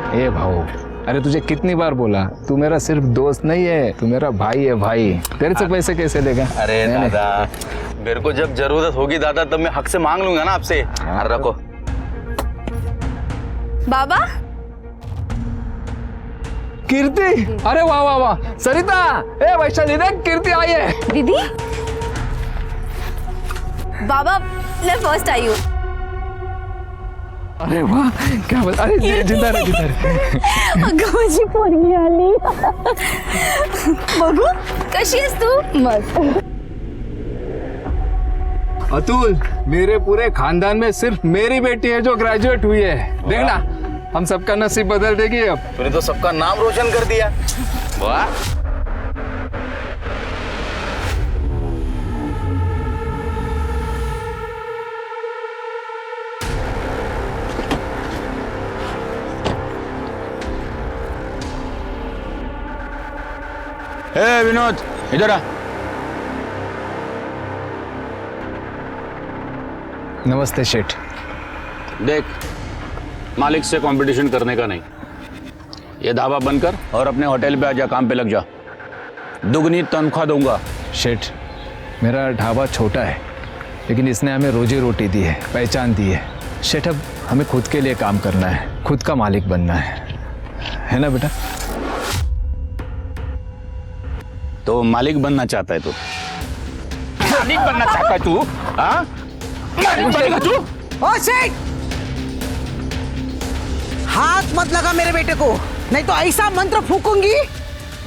ए भाऊ, अरे तुझे कितनी बार बोला, तू मेरा सिर्फ दोस्त नहीं है, तू मेरा भाई है भाई। तेरे से पैसे कैसे देगा? अरे दादा, मेरे को जब जरूरत होगी दादा तब मैं हक से मांग लूंगा ना आपसे। रखो। बाबा। कीर्ति, अरे वाह वाह वाह। सरिता, ए वैशाली देख, कीर्ति आई है। दीदी। बाबा, मैं फर्स्ट आई हूँ। अरे वाह, क्या बात। अरे जिंदा रहे, जिंदा रहे। अगं माझी पोरगी आली। बघू कशी आहेस तू? मस्त। अतुल, मेरे पूरे खानदान में सिर्फ मेरी बेटी है जो ग्रेजुएट हुई है। देखना, हम सबका नसीब बदल देगी अब। तूने तो सबका नाम रोशन कर दिया। वाह। ए विनोद, इधर आ। नमस्ते शेठ। देख, मालिक से कंपटीशन करने का नहीं। ये ढाबा बंद कर और अपने होटल पे आजा, काम पे लग जा। दुगनी तनख्वाह दूंगा। शेठ, मेरा ढाबा छोटा है, लेकिन इसने हमें रोजी रोटी दी है, पहचान दी है। शेठ, अब हमें खुद के लिए काम करना है, खुद का मालिक बनना है ना बेटा? तो मालिक बनना चाहता है तू? मालिक बनना चाहता है तू? हाँ, मालिक बनेगा तू? ओ शेख, हाथ मत लगा मेरे बेटे को, नहीं तो ऐसा मंत्र फूकूंगी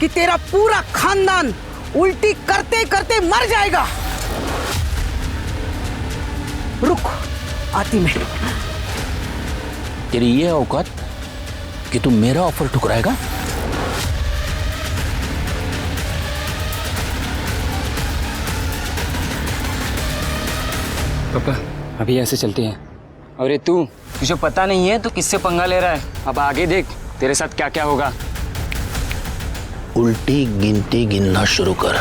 कि तेरा पूरा खानदान उल्टी करते करते मर जाएगा। रुक, आती मैं। तेरी ये औकात कि तू मेरा ऑफर ठुकराएगा? पापा, अभी ऐसे चलते हैं। और ये तू, तुझे पता नहीं है तो किससे पंगा ले रहा है? अब आगे देख तेरे साथ क्या क्या होगा। उल्टी गिनती गिनना शुरू कर।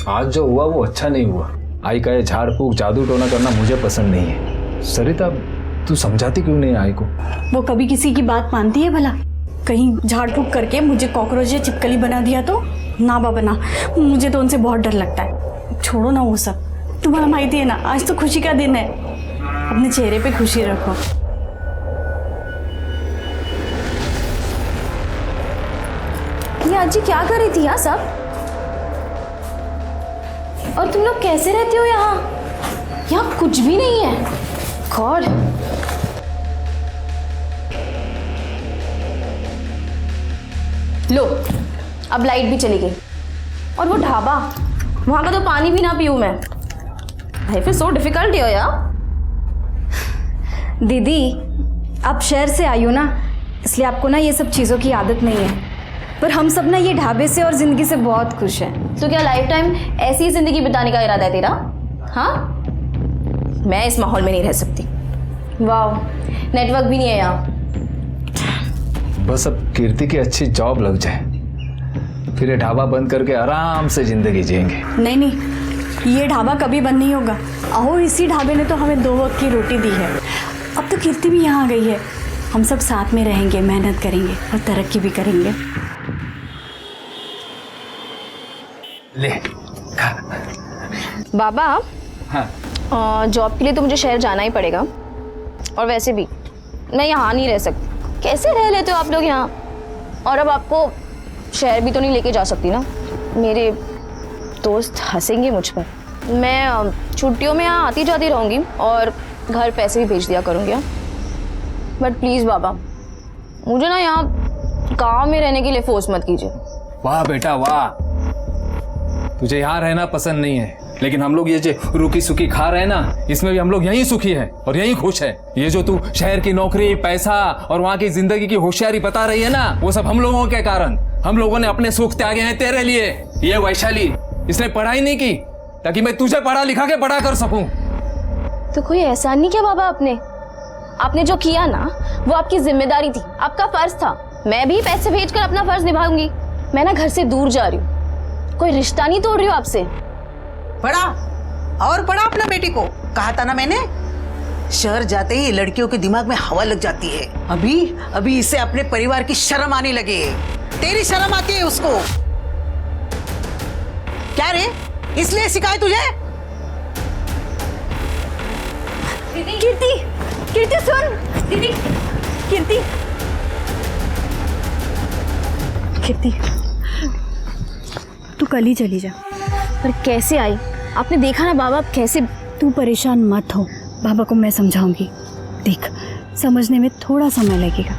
आज जो हुआ वो अच्छा नहीं हुआ। आई का ये झाड़ फूक जादू टोना करना मुझे पसंद नहीं है। सरिता, तू समझाती क्यों नहीं आई को? वो कभी किसी की बात मानती है भला? कहीं झाड़ फूक करके मुझे कॉकरोच या चिपकली बना दिया तो? ना बाबा ना, मुझे तो उनसे बहुत डर लगता है। छोड़ो ना वो सब, तुम्हारा माहिती है ना, आज तो खुशी का दिन है। अपने चेहरे पे खुशी रखो। ये आजी क्या कर रही थी यहाँ सब? और तुम लोग कैसे रहते हो यहाँ? यहाँ कुछ भी नहीं है। गॉड। लो, अब लाइट भी चली गई। और वो ढाबा, वहां का तो पानी भी ना पीऊं मैं। Life is so difficult here यार। दीदी, आप शहर से आई हो ना, इसलिए आपको ना ये सब चीज़ों की आदत नहीं है। पर हम सब ना ये ढाबे से और ज़िंदगी से बहुत खुश हैं। तो क्या लाइफ टाइम ऐसी ही जिंदगी बिताने का इरादा है तेरा? हाँ, मैं इस माहौल में नहीं रह सकती। वाह, नेटवर्क भी नहीं है यहाँ। बस अब कीर्ति की अच्छी जॉब लग जाए, फिर ये ढाबा बंद करके आराम से जिंदगी जिएंगे। नहीं नहीं, ये ढाबा कभी बंद नहीं होगा। अहो, इसी ढाबे ने तो हमें 2 वक्त की रोटी दी है। अब तो कीर्ति भी यहाँ आ गई है। हम सब साथ में रहेंगे, मेहनत करेंगे और तरक्की भी करेंगे। ले बाबा, हाँ, जॉब के लिए तो मुझे शहर जाना ही पड़ेगा। और वैसे भी मैं यहाँ नहीं रह सकती। कैसे रह लेते हो आप लोग यहाँ? और अब आपको शहर भी तो नहीं लेके जा सकती ना, मेरे दोस्त हंसेंगे मुझ पर। मैं छुट्टियों में यहाँ आती जाती रहूँगी और घर पैसे भी भेज दिया करूँगी। बट प्लीज़ बाबा, मुझे ना यहाँ गाँव में रहने के लिए फोर्स मत कीजिए। वाह बेटा वाह, तुझे यहाँ रहना पसंद नहीं है, लेकिन हम लोग ये जो रूखी सूखी खा रहे हैं ना, इसमें भी हम लोग यहीं सुखी है और यहीं खुश है। ये जो तू शहर की नौकरी, पैसा और वहाँ की जिंदगी की होशियारी बता रही है ना, वो सब हम लोगों के कारण। हम लोगों ने अपने सुख त्यागे हैं तेरे लिए। ये वैशाली, इसने पढ़ाई नहीं की ताकि मैं तुझे पढ़ा लिखा के बड़ा कर सकूं। तो कोई एहसान नहीं किया बाबा आपने जो किया ना, वो आपकी जिम्मेदारी थी, आपका फर्ज था। मैं भी पैसे भेजकर अपना फर्ज निभाऊंगी। मैं ना घर से दूर जा रही हूँ, कोई रिश्ता नहीं तोड़ रही हूँ आपसे। पढ़ा और पढ़ा अपना बेटी को। कहा था ना मैंने, शहर जाते ही लड़कियों के दिमाग में हवा लग जाती है। अभी इसे अपने परिवार की शर्म आने लगी है। तेरी शर्म आती है उसको। क्या रे, इसलिए सिखाए तुझे? कीर्ति सुन। दीदी, कीर्ति, तू कल ही चली जा। पर कैसे आई? आपने देखा ना बाबा कैसे। तू परेशान मत हो, बाबा को मैं समझाऊंगी। देख, समझने में थोड़ा समय लगेगा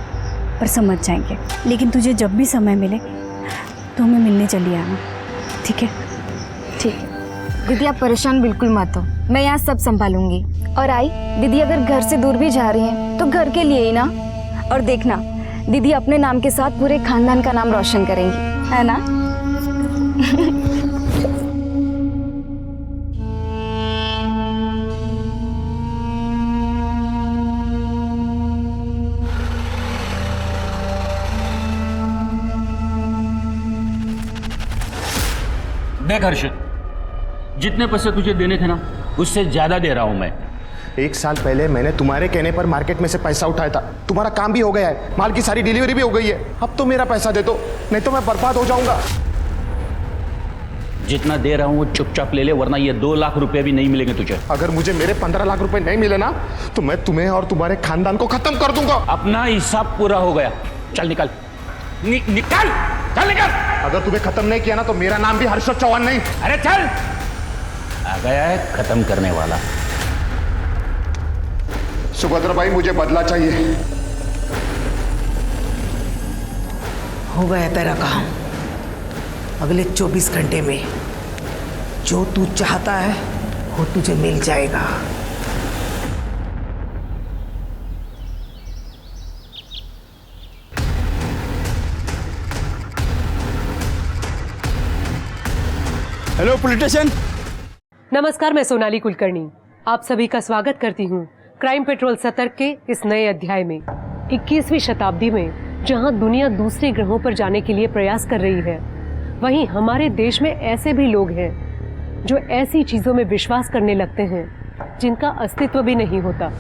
पर समझ जाएंगे। लेकिन तुझे जब भी समय मिले तो हमें मिलने चली आना, ठीक है? ठीक है। दीदी आप परेशान बिल्कुल मत हो, मैं यहाँ सब संभालूंगी। और आई दीदी, अगर घर से दूर भी जा रही हैं तो घर के लिए ही ना। और देखना, दीदी अपने नाम के साथ पूरे खानदान का नाम रोशन करेंगी, है ना? देख हर्षित, जितने पैसे तुझे देने थे ना, उससे ज्यादा दे रहा हूं मैं। 1 साल पहले मैंने तुम्हारे कहने पर मार्केट में से पैसा उठाया था। तुम्हारा काम भी हो गया है, माल की सारी डिलीवरी भी हो गई है। अब तो मेरा पैसा दे दो, नहीं तो मैं बर्बाद हो जाऊंगा। जितना दे रहा हूं वो चुपचाप ले ले, वरना ये 2 लाख रुपए भी नहीं मिलेंगे तुझे। अगर मुझे मेरे 15 लाख रुपए नहीं मिले ना, तो मैं तुम्हें और तुम्हारे खानदान को खत्म कर दूंगा। अपना हिसाब पूरा हो गया, चल निकल। निकल, चल निकल। अगर तुम्हें खत्म नहीं किया ना, तो मेरा नाम भी हर्षद चौहान नहीं। अरे चल, आ गया है खत्म करने वाला। सुभद्रा भाई, मुझे बदला चाहिए। हो गया तेरा काम। अगले 24 घंटे में जो तू चाहता है वो तुझे मिल जाएगा। Hello police station. नमस्कार, मैं सोनाली कुलकर्णी आप सभी का स्वागत करती हूँ क्राइम पेट्रोल सतर्क के इस नए अध्याय में। 21वीं शताब्दी में जहाँ दुनिया दूसरे ग्रहों पर जाने के लिए प्रयास कर रही है, वहीं हमारे देश में ऐसे भी लोग हैं जो ऐसी चीज़ों में विश्वास करने लगते हैं जिनका अस्तित्व भी नहीं होता।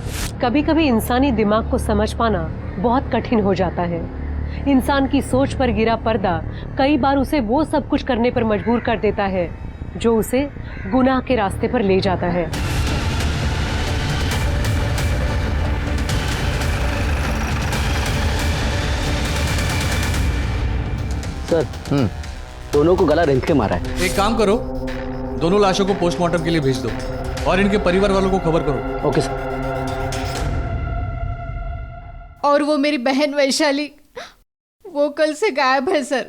कभी कभी इंसानी दिमाग को समझ पाना बहुत कठिन हो जाता है। इंसान की सोच पर गिरा पर्दा कई बार उसे वो सब कुछ करने पर मजबूर कर देता है जो उसे गुनाह के रास्ते पर ले जाता है। सर, दोनों को गला रेंग के मारा है। एक काम करो, दोनों लाशों को पोस्टमार्टम के लिए भेज दो और इनके परिवार वालों को खबर करो। Okay sir. और वो मेरी बहन वैशाली, वो कल से गायब है सर।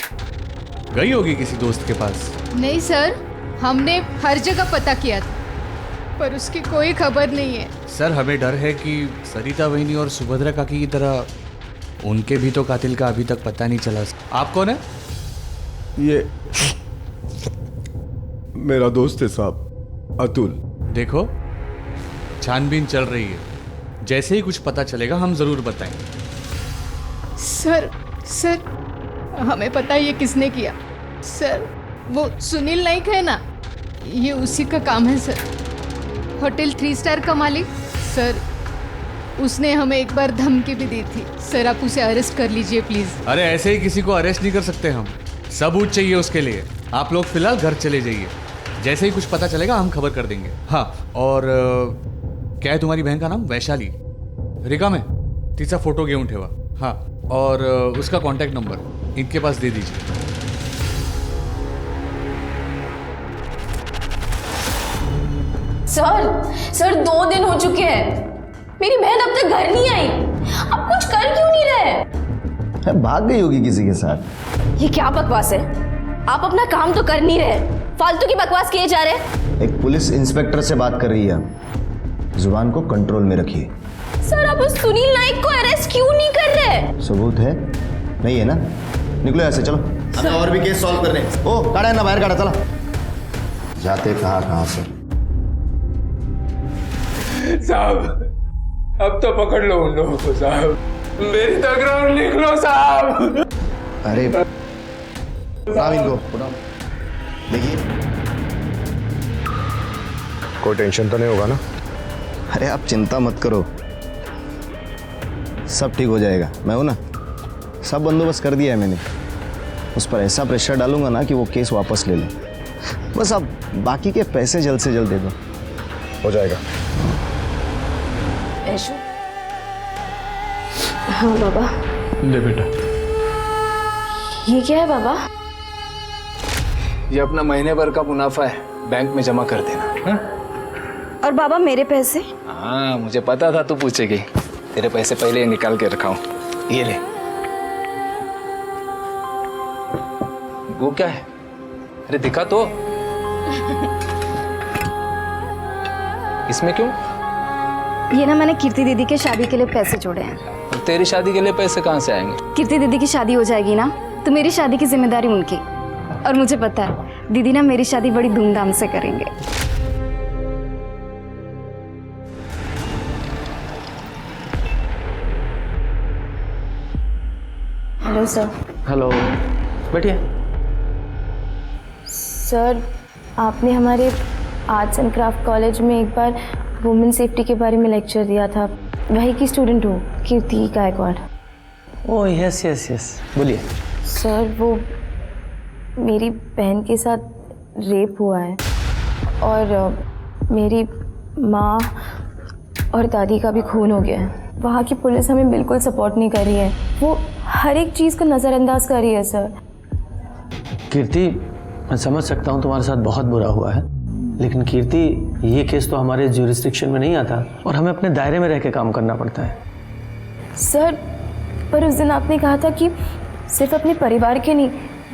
गई होगी किसी दोस्त के पास। नहीं सर, हमने हर जगह पता किया था पर उसकी कोई खबर नहीं है। सर, हमें डर है कि सरिता वहिनी और सुभद्रा काकी की तरह उनके भी तो कातिल का अभी तक पता नहीं चला। आप कौन है? ये मेरा दोस्त है साहब, अतुल। देखो, छानबीन चल रही है, जैसे ही कुछ पता चलेगा हम जरूर बताएंगे। सर हमें पता है ये किसने किया। सर, वो सुनील नाइक है ना, ये उसी का काम है सर। होटल 3 स्टार का मालिक सर, उसने हमें एक बार धमकी भी दी थी। सर, आप उसे अरेस्ट कर लीजिए प्लीज। अरे ऐसे ही किसी को अरेस्ट नहीं कर सकते हम, सबूत चाहिए उसके लिए। आप लोग फिलहाल घर चले जाइए, जैसे ही कुछ पता चलेगा हम खबर कर देंगे। हाँ, और क्या है तुम्हारी बहन का नाम? वैशाली। रिका में तिचा फोटो घेऊन ठेवा। हाँ, और उसका कॉन्टैक्ट नंबर इनके पास दे दीजिए। सर 2 दिन हो चुके हैं, मेरी बहन अब तक घर नहीं आई। अब कुछ कर क्यों नहीं रहे? भाग गई होगी किसी के साथ। ये क्या बकवास है? आप अपना काम तो कर नहीं रहे, फालतू की बकवास किए जा रहे हैं। एक पुलिस इंस्पेक्टर से बात कर रही है आप, जुबान को कंट्रोल में रखिए। सर आप उस सुनील नाइक को अरेस्ट क्यों नहीं कर रहे? सबूत है? नहीं है ना? निकलो ऐसे, चलो हमें और भी केस सॉल्व करने। ओ काढ़ा है ना, बाहर काढ़ा, चला। जाते कहाँ से? साहब अब तो पकड़ लो उन लोगों को साहब, मेरी तकरार लिख लो साहब। अरे उठाओ इनको, उठाओ। देखिए कोई टेंशन तो नहीं होगा ना? अरे आप चिंता मत करो, सब ठीक हो जाएगा। मैं हूं ना, सब बंदोबस्त कर दिया है मैंने। उस पर ऐसा प्रेशर डालूंगा ना कि वो केस वापस ले ले। बस अब बाकी के पैसे जल्द से जल्द दे दो, हो जाएगा। ऐशु। हाँ बाबा। ले बेटा, ये क्या है बाबा? ये अपना महीने भर का मुनाफा है, बैंक में जमा कर देना। हाँ? और बाबा मेरे पैसे? हाँ मुझे पता था तू पूछेगी, तेरे पैसे पहले ही निकाल के रखा हूं। ये ले। वो क्या है? अरे दिखा तो। इसमें क्यों? ये ना मैंने कीर्ति दीदी के शादी के लिए पैसे जोड़े हैं। और तेरी शादी के लिए पैसे कहाँ से आएंगे? कीर्ति दीदी की शादी हो जाएगी ना, तो मेरी शादी की जिम्मेदारी उनकी। और मुझे पता है दीदी ना मेरी शादी बड़ी धूमधाम से करेंगे। Hello sir. हेलो, बैठिए। सर आपने हमारे आर्ट्स एंड क्राफ्ट कॉलेज में एक बार वुमेन सेफ्टी के बारे में लेक्चर दिया था। वही की स्टूडेंट हो, Kirti Gaikwad. Oh yes yes yes, बोलिए। सर वो मेरी बहन के साथ रेप हुआ है और मेरी माँ और दादी का भी खून हो गया है। वहाँ की पुलिस हमें बिल्कुल सपोर्ट नहीं कर रही है, वो हर एक चीज़ को नज़रअंदाज कर रही है सर। कीर्ति, मैं समझ सकता हूँ तुम्हारे साथ बहुत बुरा हुआ है, लेकिन कीर्ति ये केस तो हमारे ज्यूरिसडिक्शन में नहीं आता और हमें अपने दायरे में रह के काम करना पड़ता है। सर पर उस दिन आपने कहा था कि सिर्फ अपने परिवार के नहीं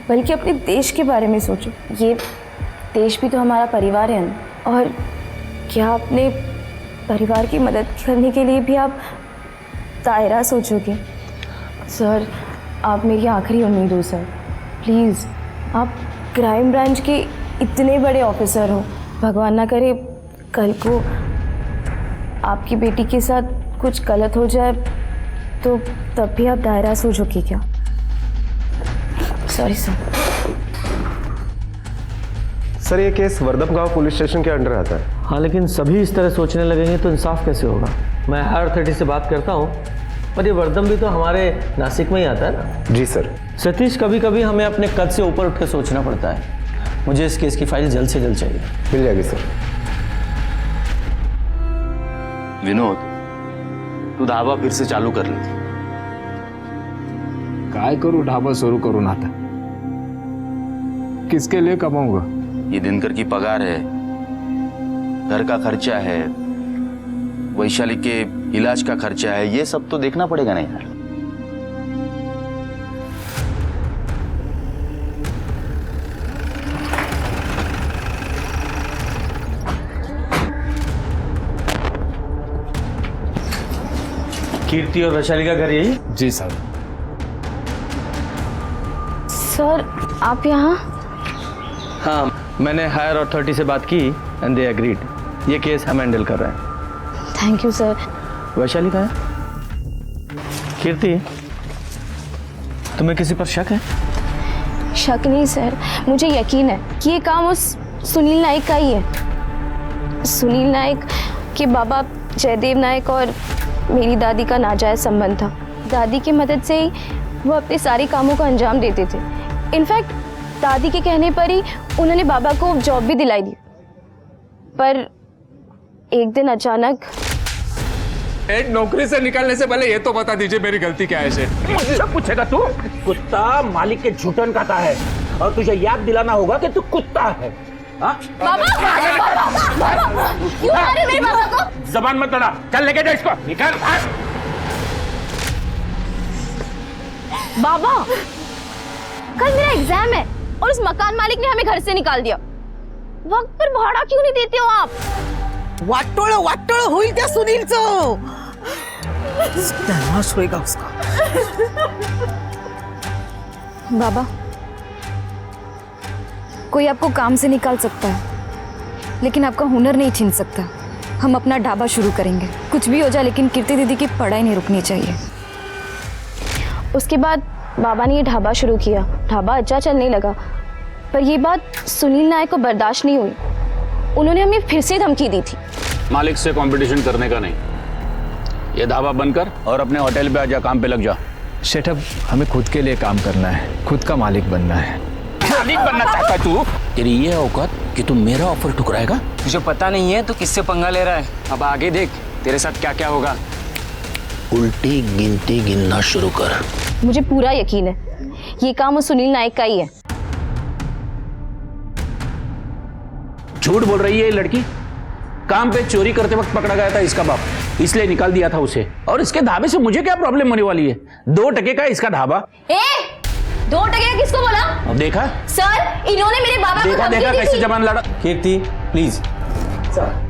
बल्कि अपने देश के बारे में सोचो। ये देश भी तो हमारा परिवार है ना। और क्या अपने परिवार की मदद करने के लिए भी आप दायरा सोचोगे? सर आप मेरी आखिरी उम्मीद हो सर, प्लीज़। आप क्राइम ब्रांच के इतने बड़े ऑफिसर हो, भगवान ना करे कल को आपकी बेटी के साथ कुछ गलत हो जाए तो तब भी आप दायरा सोचोगे क्या? Sorry sir. सर ये केस वर्दम गांव पुलिस स्टेशन के अंडर आता है। हाँ, लेकिन सभी इस तरह सोचने लगेंगे तो इंसाफ कैसे होगा? मैं हायर अथॉरिटी से बात करता हूँ, पर ये वर्दम भी तो हमारे नासिक में ही आता है ना। जी सर। सतीश, कभी कभी हमें अपने कद से ऊपर उठ कर सोचना पड़ता है। मुझे इस केस की फाइल जल्द से जल्द चाहिए। मिल जाएगी सर। विनोद, तू ढाबा फिर से चालू कर ले। काय करूँ ढाबा शुरू करूँ ना था? किसके लिए कमाऊंगा? ये दिनकर की पगार है, घर का खर्चा है, वैशाली के इलाज का खर्चा है, ये सब तो देखना पड़ेगा ना यार। कीर्ति और वैशाली का घर यही? जी सर। सर आप यहाँ? हाँ, मैंने हायर अथॉरिटी से बात की एंड दे एग्रीड। ये केस हम हैंडल कर रहे हैं। Thank you sir. वैशाली कहाँ है? कीर्ति, तुम्हें किसी पर शक है? शक नहीं सर, मुझे यकीन है कि ये काम उस सुनील नाइक का ही है। सुनील नाइक के बाबा जयदेव नाइक और मेरी दादी का नाजायज संबंध था। दादी की मदद से ही वो अपने सारे कामों को अंजाम देते थे। इनफैक्ट दादी के कहने पर ही उन्होंने बाबा को जॉब भी दिलाई दी। पर एक दिन अचानक एक नौकरी से निकालने से पहले ये तो बता दीजिए मेरी गलती क्या है? मुझसे पूछेगा तू? कुत्ता मालिक के झूठन खाता है और तुझे याद दिलाना होगा कि तू कुत्ता है। बाबा, क्यों मारे मेरे बाबा को? जबान मत लड़ा, चल लेके जा इसको, निकाल। बाबा, कल मेरा एग्जाम है और उस मकान मालिक ने हमें घर से निकाल दिया। वक्त पर भाड़ा क्यों नहीं देते हो आप? वाटोळ होईल त्या सुनीलचं. नाश होएगा उसका. बाबा, कोई आपको काम से निकाल सकता है, लेकिन आपका हुनर नहीं छीन सकता. हम अपना ढाबा शुरू करेंगे, कुछ भी हो जाए, लेकिन कीर्ति दीदी की पढ़ाई नहीं रुकनी चाहिए. उसके बाद बाबा ने ये ढाबा शुरू किया. ढाबा अच्छा चलने लगा, पर ये बात सुनील नायक को बर्दाश्त नहीं हुई. उन्होंने हमें फिर से धमकी दी थी. मालिक से कंपटीशन करने का नहीं, ये ढाबा बंद कर और अपने होटल पे आजा, काम पे लग जा. शेठ, अब हमें खुद के लिए काम करना है, खुद का मालिक बनना है. मालिक बनना चाहता है तू? तेरी ये औकात कि तू मेरा ऑफर ठुकराएगा? तुझे पता नहीं है तो किससे पंगा ले रहा है. अब आगे देख तेरे साथ क्या क्या होगा. उल्टी गिनती गिनना शुरू कर. मुझे पूरा यकीन है ये काम उस सुनील नायक का ही है. झूठ बोल रही है ये लड़की. काम पे चोरी करते वक्त पकड़ा गया था इसका बाप, इसलिए निकाल दिया था उसे. और इसके ढाबे से मुझे क्या प्रॉब्लम होने वाली है? 2 टके का इसका ढाबा. 2 टके का किसको बोला? अब देखा सर, इन्होंने मेरे बाबा को धमकी देखा दी कैसे थी. जबान लड़ा. कीर्ति प्लीज. सर,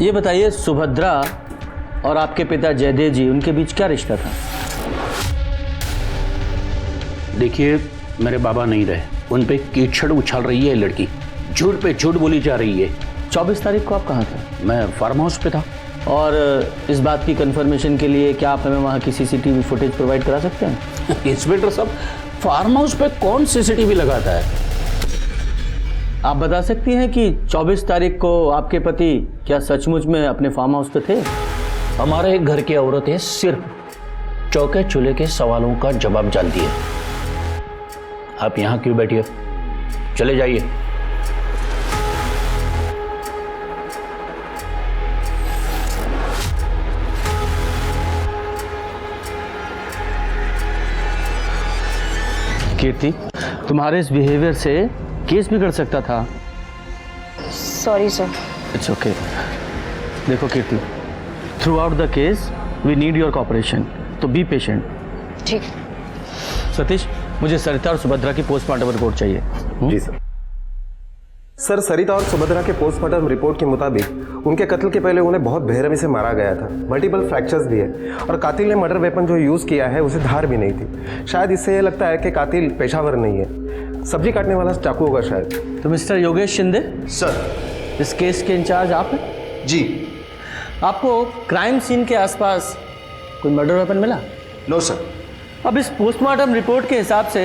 ये बताइए, सुभद्रा और आपके पिता जयदेव जी, उनके बीच क्या रिश्ता था? देखिए, मेरे बाबा नहीं रहे, उन पे कीचड़ उछाल रही है लड़की. झूठ पे झूठ बोली जा रही है. 24 तारीख को आप कहाँ थे? मैं फार्म हाउस पे था. और इस बात की कंफर्मेशन के लिए क्या आप हमें वहाँ की सीसीटीवी फुटेज प्रोवाइड करा सकते हैं? इंस्पेक्टर साहब, फार्म हाउस पे कौन सीसीटीवी लगाता है? आप बता सकती हैं कि 24 तारीख को आपके पति क्या सचमुच में अपने फार्म हाउस पे थे? हमारे घर की औरतें सिर्फ चौके चूल्हे के सवालों का जवाब जानती है. आप यहाँ क्यों बैठी हो? चले जाइए. कीर्ति, तुम्हारे इस बिहेवियर से केस बिगड़ सकता था. Sorry sir. It's okay. देखो Kirti, throughout the case we need your cooperation, तो बी पेशेंट. ठीक. सतीश, मुझे सरिता और सुभद्रा की पोस्टमार्टम रिपोर्ट चाहिए. जी सर. सर, सरिता और सुभद्रा के पोस्टमार्टम रिपोर्ट के मुताबिक उनके कत्ल के पहले उन्हें बहुत बेरहमी से मारा गया था. मल्टीपल फ्रैक्चर्स भी है और कातिल ने मर्डर वेपन जो यूज़ किया है उसे धार भी नहीं थी. शायद इससे यह लगता है कि कातिल पेशावर नहीं है, सब्जी काटने वाला चाकू होगा शायद. तो मिस्टर योगेश शिंदे सर. इस केस के इंचार्ज आप हैं? जी. आपको क्राइम सीन के आसपास कोई मर्डर वेपन मिला? No sir. अब इस पोस्टमार्टम रिपोर्ट के हिसाब से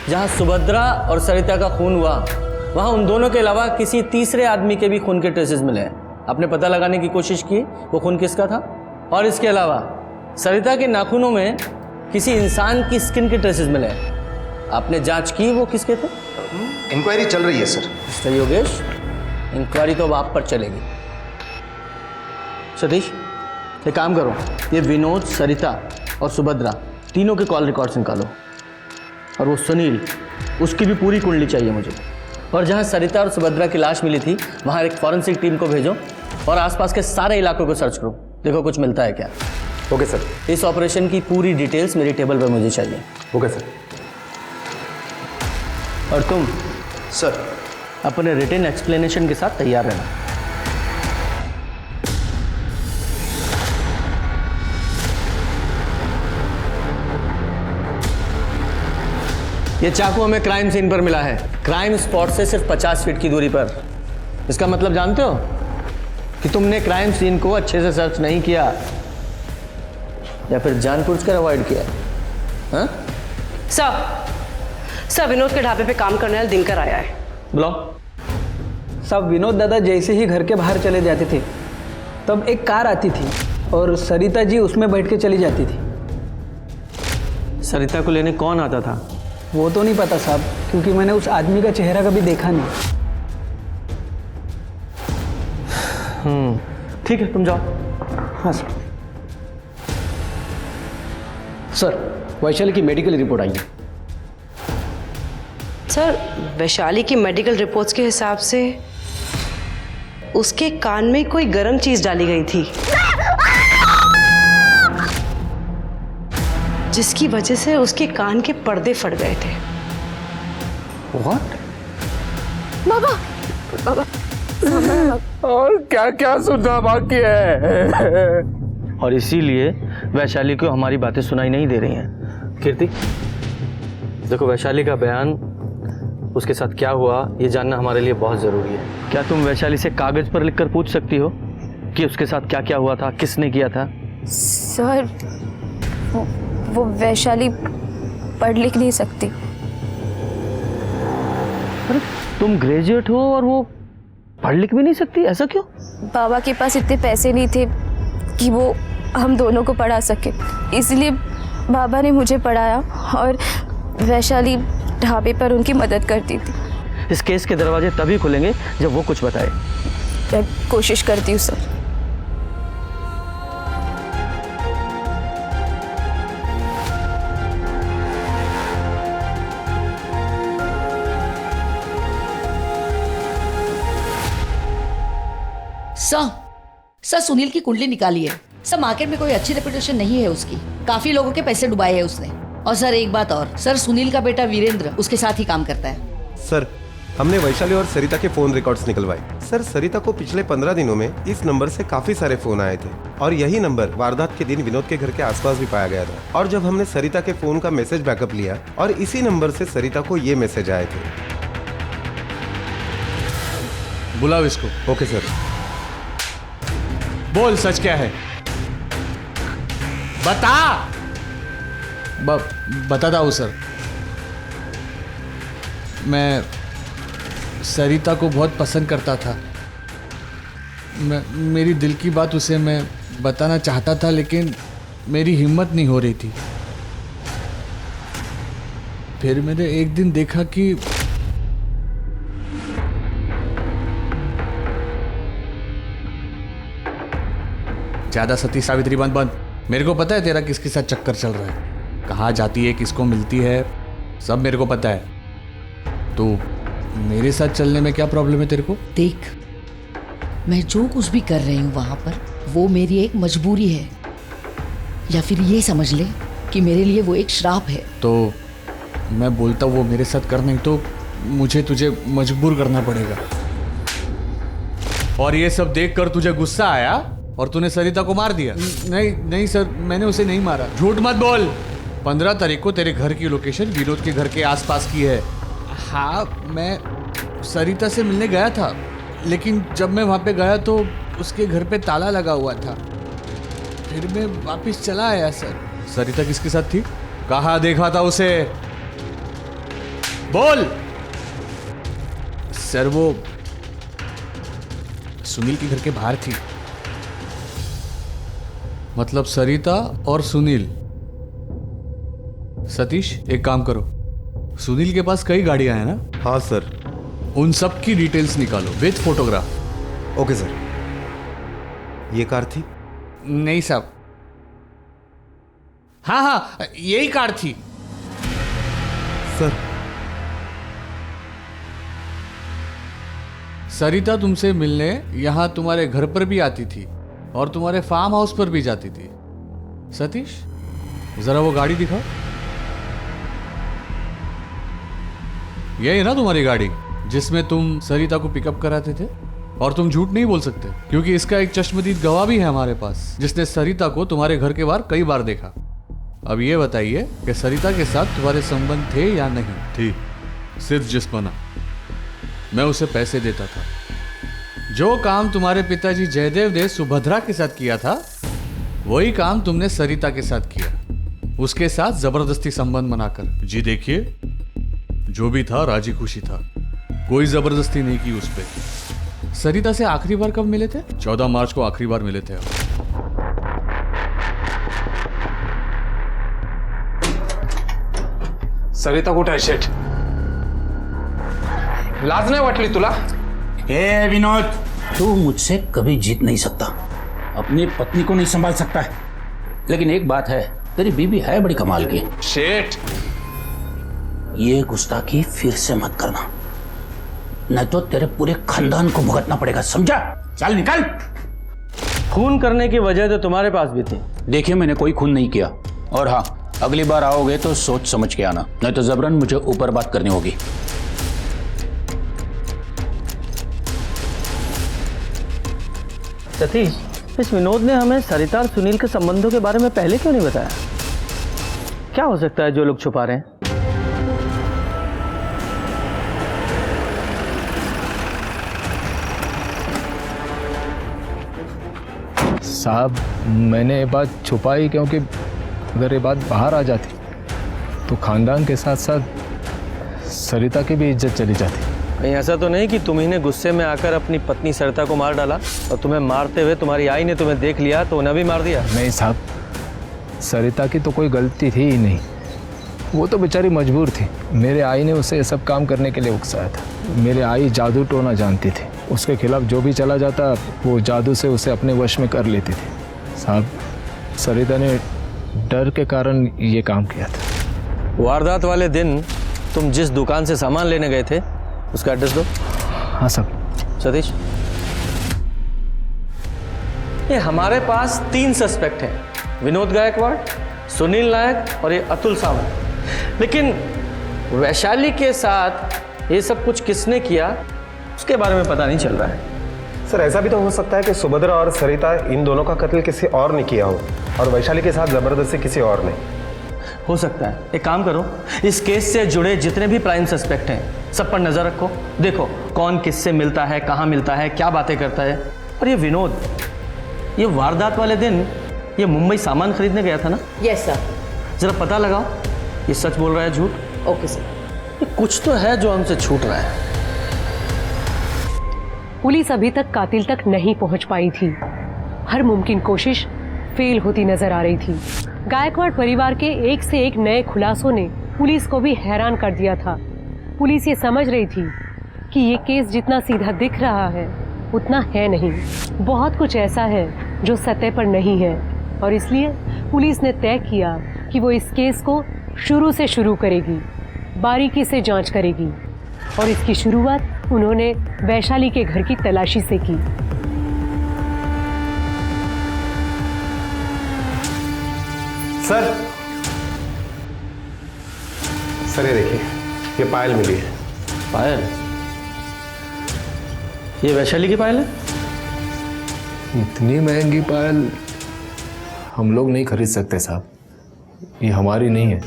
जहां सुभद्रा और सरिता का खून हुआ, वहां उन दोनों के अलावा किसी तीसरे आदमी के भी खून के ट्रेसेस मिले हैं. आपने पता लगाने की कोशिश की वो खून किसका था? और इसके अलावा सरिता के नाखूनों में किसी इंसान की स्किन के ट्रेसेस मिले हैं. आपने जांच की वो किसके थे? इंक्वायरी चल रही है सर. मिस्टर योगेश, इंक्वायरी तो अब आप पर चलेगी. सतीश, एक काम करो, ये विनोद, सरिता और सुभद्रा तीनों के कॉल रिकॉर्ड्स निकालो. और वो सुनील, उसकी भी पूरी कुंडली चाहिए मुझे. और जहाँ सरिता और सुभद्रा की लाश मिली थी वहाँ एक फॉरेंसिक टीम को भेजो और आसपास के सारे इलाकों को सर्च करो. देखो कुछ मिलता है क्या. Okay sir. इस ऑपरेशन की पूरी डिटेल्स मेरी टेबल पर मुझे चाहिए. Okay sir. और तुम सर, अपने रिटन एक्सप्लेनेशन के साथ तैयार रहना. ये चाकू हमें क्राइम सीन पर मिला है, क्राइम स्पॉट से सिर्फ 50 फीट की दूरी पर. इसका मतलब जानते हो कि तुमने क्राइम सीन को अच्छे से सर्च नहीं किया या फिर जानबूझकर अवॉइड किया. हाँ? सर, विनोद के ढाबे पे काम करने वाला दिनकर आया है. बुलाओ. सब विनोद दादा जैसे ही घर के बाहर चले जाते थे तब एक कार आती थी और सरिता जी उसमें बैठ के चली जाती थी. सरिता को लेने कौन आता था? वो तो नहीं पता साहब, क्योंकि मैंने उस आदमी का चेहरा कभी देखा नहीं. ठीक है, तुम जाओ. हाँ सर. सर, वैशाली की मेडिकल रिपोर्ट आई है. सर, वैशाली की मेडिकल रिपोर्ट्स के हिसाब से उसके कान में कोई गर्म चीज डाली गई थी. जिसकी वजह से उसके कान के पर्दे फट गए थे। What? बाबा बाबा और क्या क्या सुनना बाकी है। और इसीलिए वैशाली को हमारी बातें सुनाई नहीं दे रही हैं। कीर्ति, देखो वैशाली का बयान, उसके साथ क्या हुआ ये जानना हमारे लिए बहुत ज़रूरी है। क्या तुम वैशाली से कागज़ पर लिखकर पूछ सकती हो कि उसके साथ क्या क्या हुआ था, किसने किया था? सर वो वैशाली पढ़ लिख नहीं सकती। अरे तुम ग्रेजुएट हो और वो पढ़ लिख भी नहीं सकती, ऐसा क्यों? बाबा के पास इतने पैसे नहीं थे कि वो हम दोनों को पढ़ा सके, इसलिए बाबा ने मुझे पढ़ाया और वैशाली ढाबे पर उनकी मदद करती थी। इस केस के दरवाजे तभी खुलेंगे जब वो कुछ बताए। मैं कोशिश करती हूँ सर। सर सुनील की कुंडली निकाली है। सर मार्केट में कोई अच्छी रेपुटेशन नहीं है उसकी, काफी लोगों के पैसे डुबाए हैं उसने। और सर एक बात और, सर सुनील का बेटा वीरेंद्र उसके साथ ही काम करता है। सर हमने वैशाली और सरिता के फोन रिकॉर्ड्स निकलवाए। सर सरिता को पिछले 15 दिनों में इस नंबर से काफी सारे फोन आए थे और यही नंबर वारदात के दिन विनोद के घर के आसपास भी पाया गया था। और जब हमने सरिता के फोन का मैसेज बैकअप लिया और इसी नंबर से सरिता को ये मैसेज आए थे। बुलाओ इसको। Okay sir. बोल सच क्या है, बता। बताता हूँ सर। मैं सरिता को बहुत पसंद करता था। मेरी दिल की बात उसे मैं बताना चाहता था, लेकिन मेरी हिम्मत नहीं हो रही थी। फिर मैंने एक दिन देखा कि ज्यादा सती सावित्री बंद। मेरे को पता है तेरा किसके साथ चक्कर चल रहा है, कहाँ जाती है, किसको मिलती है, सब मेरे को पता है। तो मेरे साथ चलने में क्या प्रॉब्लम है तेरे को? देख, मैं जो कुछ भी कर रही हूँ वहां पर वो मेरी एक मजबूरी है, या फिर ये समझ ले कि मेरे लिए वो एक श्राप है। तो मैं बोलता हूँ वो मेरे साथ कर, नहीं तो मुझे तुझे मजबूर करना पड़ेगा। और ये सब देख कर तुझे गुस्सा आया और तूने सरिता को मार दिया? नहीं सर, मैंने उसे नहीं मारा। झूठ मत बोल। 15 तारीख को तेरे घर की लोकेशन विनोद के घर के आसपास की है। हाँ, मैं सरिता से मिलने गया था, लेकिन जब मैं वहाँ पे गया तो उसके घर पे ताला लगा हुआ था। फिर मैं वापस चला आया सर। सरिता किसके साथ थी? कहाँ देखा था उसे? बोल। सर वो सुनील के घर के बाहर थी। मतलब सरिता और सुनील। सतीश एक काम करो, सुनील के पास कई गाड़ियां हैं ना? हाँ सर। उन सब की डिटेल्स निकालो विद फोटोग्राफ। Okay sir. ये कार थी? नहीं साहब। हाँ यही कार थी सर। सरिता तुमसे मिलने यहां तुम्हारे घर पर भी आती थी और तुम्हारे फार्म हाउस पर भी जाती थी। सतीश जरा वो गाड़ी दिखाओ। यही ना तुम्हारी गाड़ी जिसमें तुम सरिता को पिकअप कराते थे? और तुम झूठ नहीं बोल सकते क्योंकि इसका एक चश्मदीद गवाह भी है हमारे पास, जिसने सरिता को तुम्हारे घर के बाहर कई बार देखा। अब ये बताइए कि सरिता के साथ तुम्हारे संबंध थे या नहीं? थी। सिर्फ जिस्मना। मैं उसे पैसे देता था। जो काम तुम्हारे पिताजी जयदेव ने सुभद्रा के साथ किया था वही काम तुमने सरिता के साथ किया, उसके साथ जबरदस्ती संबंध बनाकर। जी देखिए, जो भी था राजी खुशी था, कोई जबरदस्ती नहीं की उस पे। सरिता से आखिरी बार कब मिले थे? 14 मार्च को आखिरी बार मिले थे। सरिता कुठे आहे? शेठ, लाज नाही वाटली तुला? ए विनोद, तू मुझसे कभी जीत नहीं सकता, अपनी पत्नी को नहीं संभाल सकता है। लेकिन एक बात है, तेरी बीबी है बड़ी कमाल की। शेठ, ये गुस्ताखी फिर से मत करना, नहीं तो तेरे पूरे खानदान को भुगतना पड़ेगा, समझा? चल निकल। खून करने की वजह तो तुम्हारे पास भी थी। देखिए, मैंने कोई खून नहीं किया, और हाँ, अगली बार आओगे तो सोच समझ के आना, नहीं तो जबरन मुझे ऊपर बात करनी होगी। सतीश, इस विनोद ने हमें सरिता और सुनील के संबंधों के बारे में पहले क्यों नहीं बताया? क्या हो सकता है जो लोग छुपा रहे हैं? साहब, मैंने ये बात छुपाई क्योंकि अगर ये बात बाहर आ जाती तो खानदान के साथ साथ सरिता की भी इज्जत चली जाती। कहीं ऐसा तो नहीं कि तुम ही ने गुस्से में आकर अपनी पत्नी सरिता को मार डाला और तुम्हें मारते हुए तुम्हारी आई ने तुम्हें देख लिया तो उन्हें भी मार दिया? नहीं साहब, सरिता की तो कोई गलती थी ही नहीं, वो तो बेचारी मजबूर थी। मेरे आई ने उसे ये सब काम करने के लिए उकसाया था। मेरे आई जादू टोना जानती थी, उसके खिलाफ जो भी चला जाता वो जादू से उसे अपने वश में कर लेती थी। साहब, सरिता ने डर के कारण ये काम किया था। वारदात वाले दिन तुम जिस दुकान से सामान लेने गए थे उसका एड्रेस दो। हाँ साहब। सतीश, ये हमारे पास 3 सस्पेक्ट हैं, विनोद गायकवाड़, सुनील नायक और ये अतुल सावंत। लेकिन वैशाली के साथ ये सब कुछ किसने किया उसके बारे में पता नहीं चल रहा है। सर, ऐसा भी तो हो सकता है कि सुभद्रा और सरिता इन दोनों का कत्ल किसी और ने किया हो और वैशाली के साथ जबरदस्ती किसी और ने। हो सकता है। एक काम करो, इस केस से जुड़े जितने भी प्राइम सस्पेक्ट हैं सब पर नजर रखो, देखो कौन किससे मिलता है, कहाँ मिलता है, क्या बातें करता है। और ये विनोद, ये वारदात वाले दिन ये मुंबई सामान खरीदने गया था ना? Yes sir. जरा पता लगाओ ये सच बोल रहा है झूठ। Okay sir. ये कुछ तो है जो हमसे छूट रहा है। पुलिस अभी तक कातिल तक नहीं पहुंच पाई थी। हर मुमकिन कोशिश फेल होती नजर आ रही थी। गायकवाड़ परिवार के एक से एक नए खुलासों ने पुलिस को भी हैरान कर दिया था। पुलिस ये समझ रही थी कि ये केस जितना सीधा दिख रहा है उतना है नहीं, बहुत कुछ ऐसा है जो सतह पर नहीं है। और इसलिए पुलिस ने तय किया कि वो इस केस को शुरू से शुरू करेगी, बारीकी से जांच करेगी। और इसकी शुरुआत उन्होंने वैशाली के घर की तलाशी से की। सर ये देखिए, ये पायल मिली है। पायल? ये वैशाली की पायल है? इतनी महंगी पायल हम लोग नहीं खरीद सकते साहब, ये हमारी नहीं है।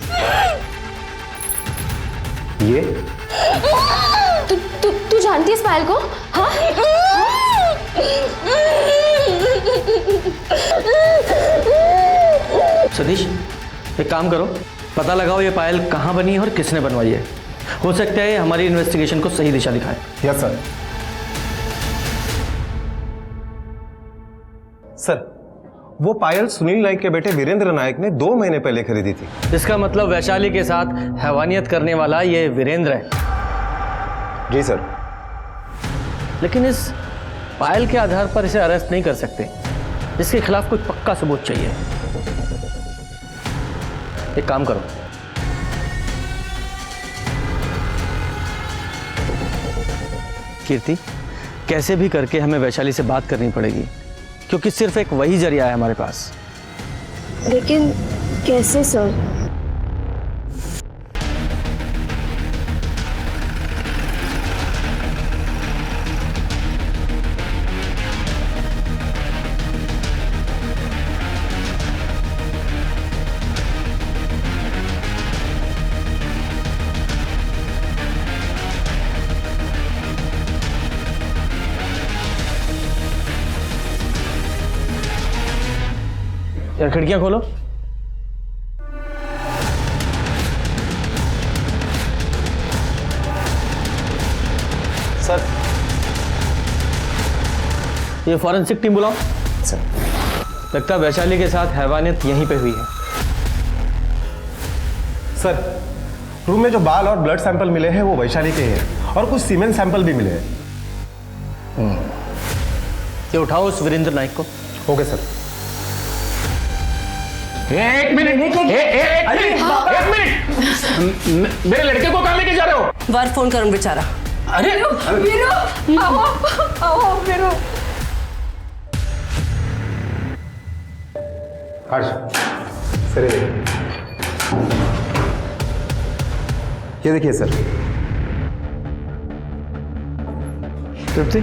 ये तू जानती है इस पायल को? हाँ? सतीश, एक काम करो, पता लगाओ ये पायल कहाँ बनी है और किसने बनवाई है। हो सकता है हमारी इन्वेस्टिगेशन को सही दिशा दिखाए। Yes sir. सर, वो पायल सुनील नायक के बेटे वीरेंद्र नायक ने 2 महीने पहले खरीदी थी। इसका मतलब वैशाली के साथ हैवानियत करने वाला ये वीरेंद्र है। जी सर। लेकिन इस पायल के आधार पर इसे अरेस्ट नहीं कर सकते, इसके खिलाफ कोई पक्का सबूत चाहिए। एक काम करो, कीर्ति, कैसे भी करके हमें वैशाली से बात करनी पड़ेगी, क्योंकि सिर्फ एक वही जरिया है हमारे पास। लेकिन कैसे सर? यार खिड़कियां खोलो। सर, ये फॉरेंसिक टीम बुलाओ। सर, लगता है वैशाली के साथ हैवानियत यहीं पे हुई है। सर, रूम में जो बाल और ब्लड सैंपल मिले हैं वो वैशाली के हैं और कुछ सीमेन सैंपल भी मिले हैं। ये उठाओ उस वीरेंद्र नायक को। Okay sir. एक मिनट, एक मिनट, मेरे लड़के को कहाँ लेके जा रहे हो? बाहर फोन करूँ बेचारा। अरे हर्ष, सर ये देखिए। ये देखिए सर। तृप्ति,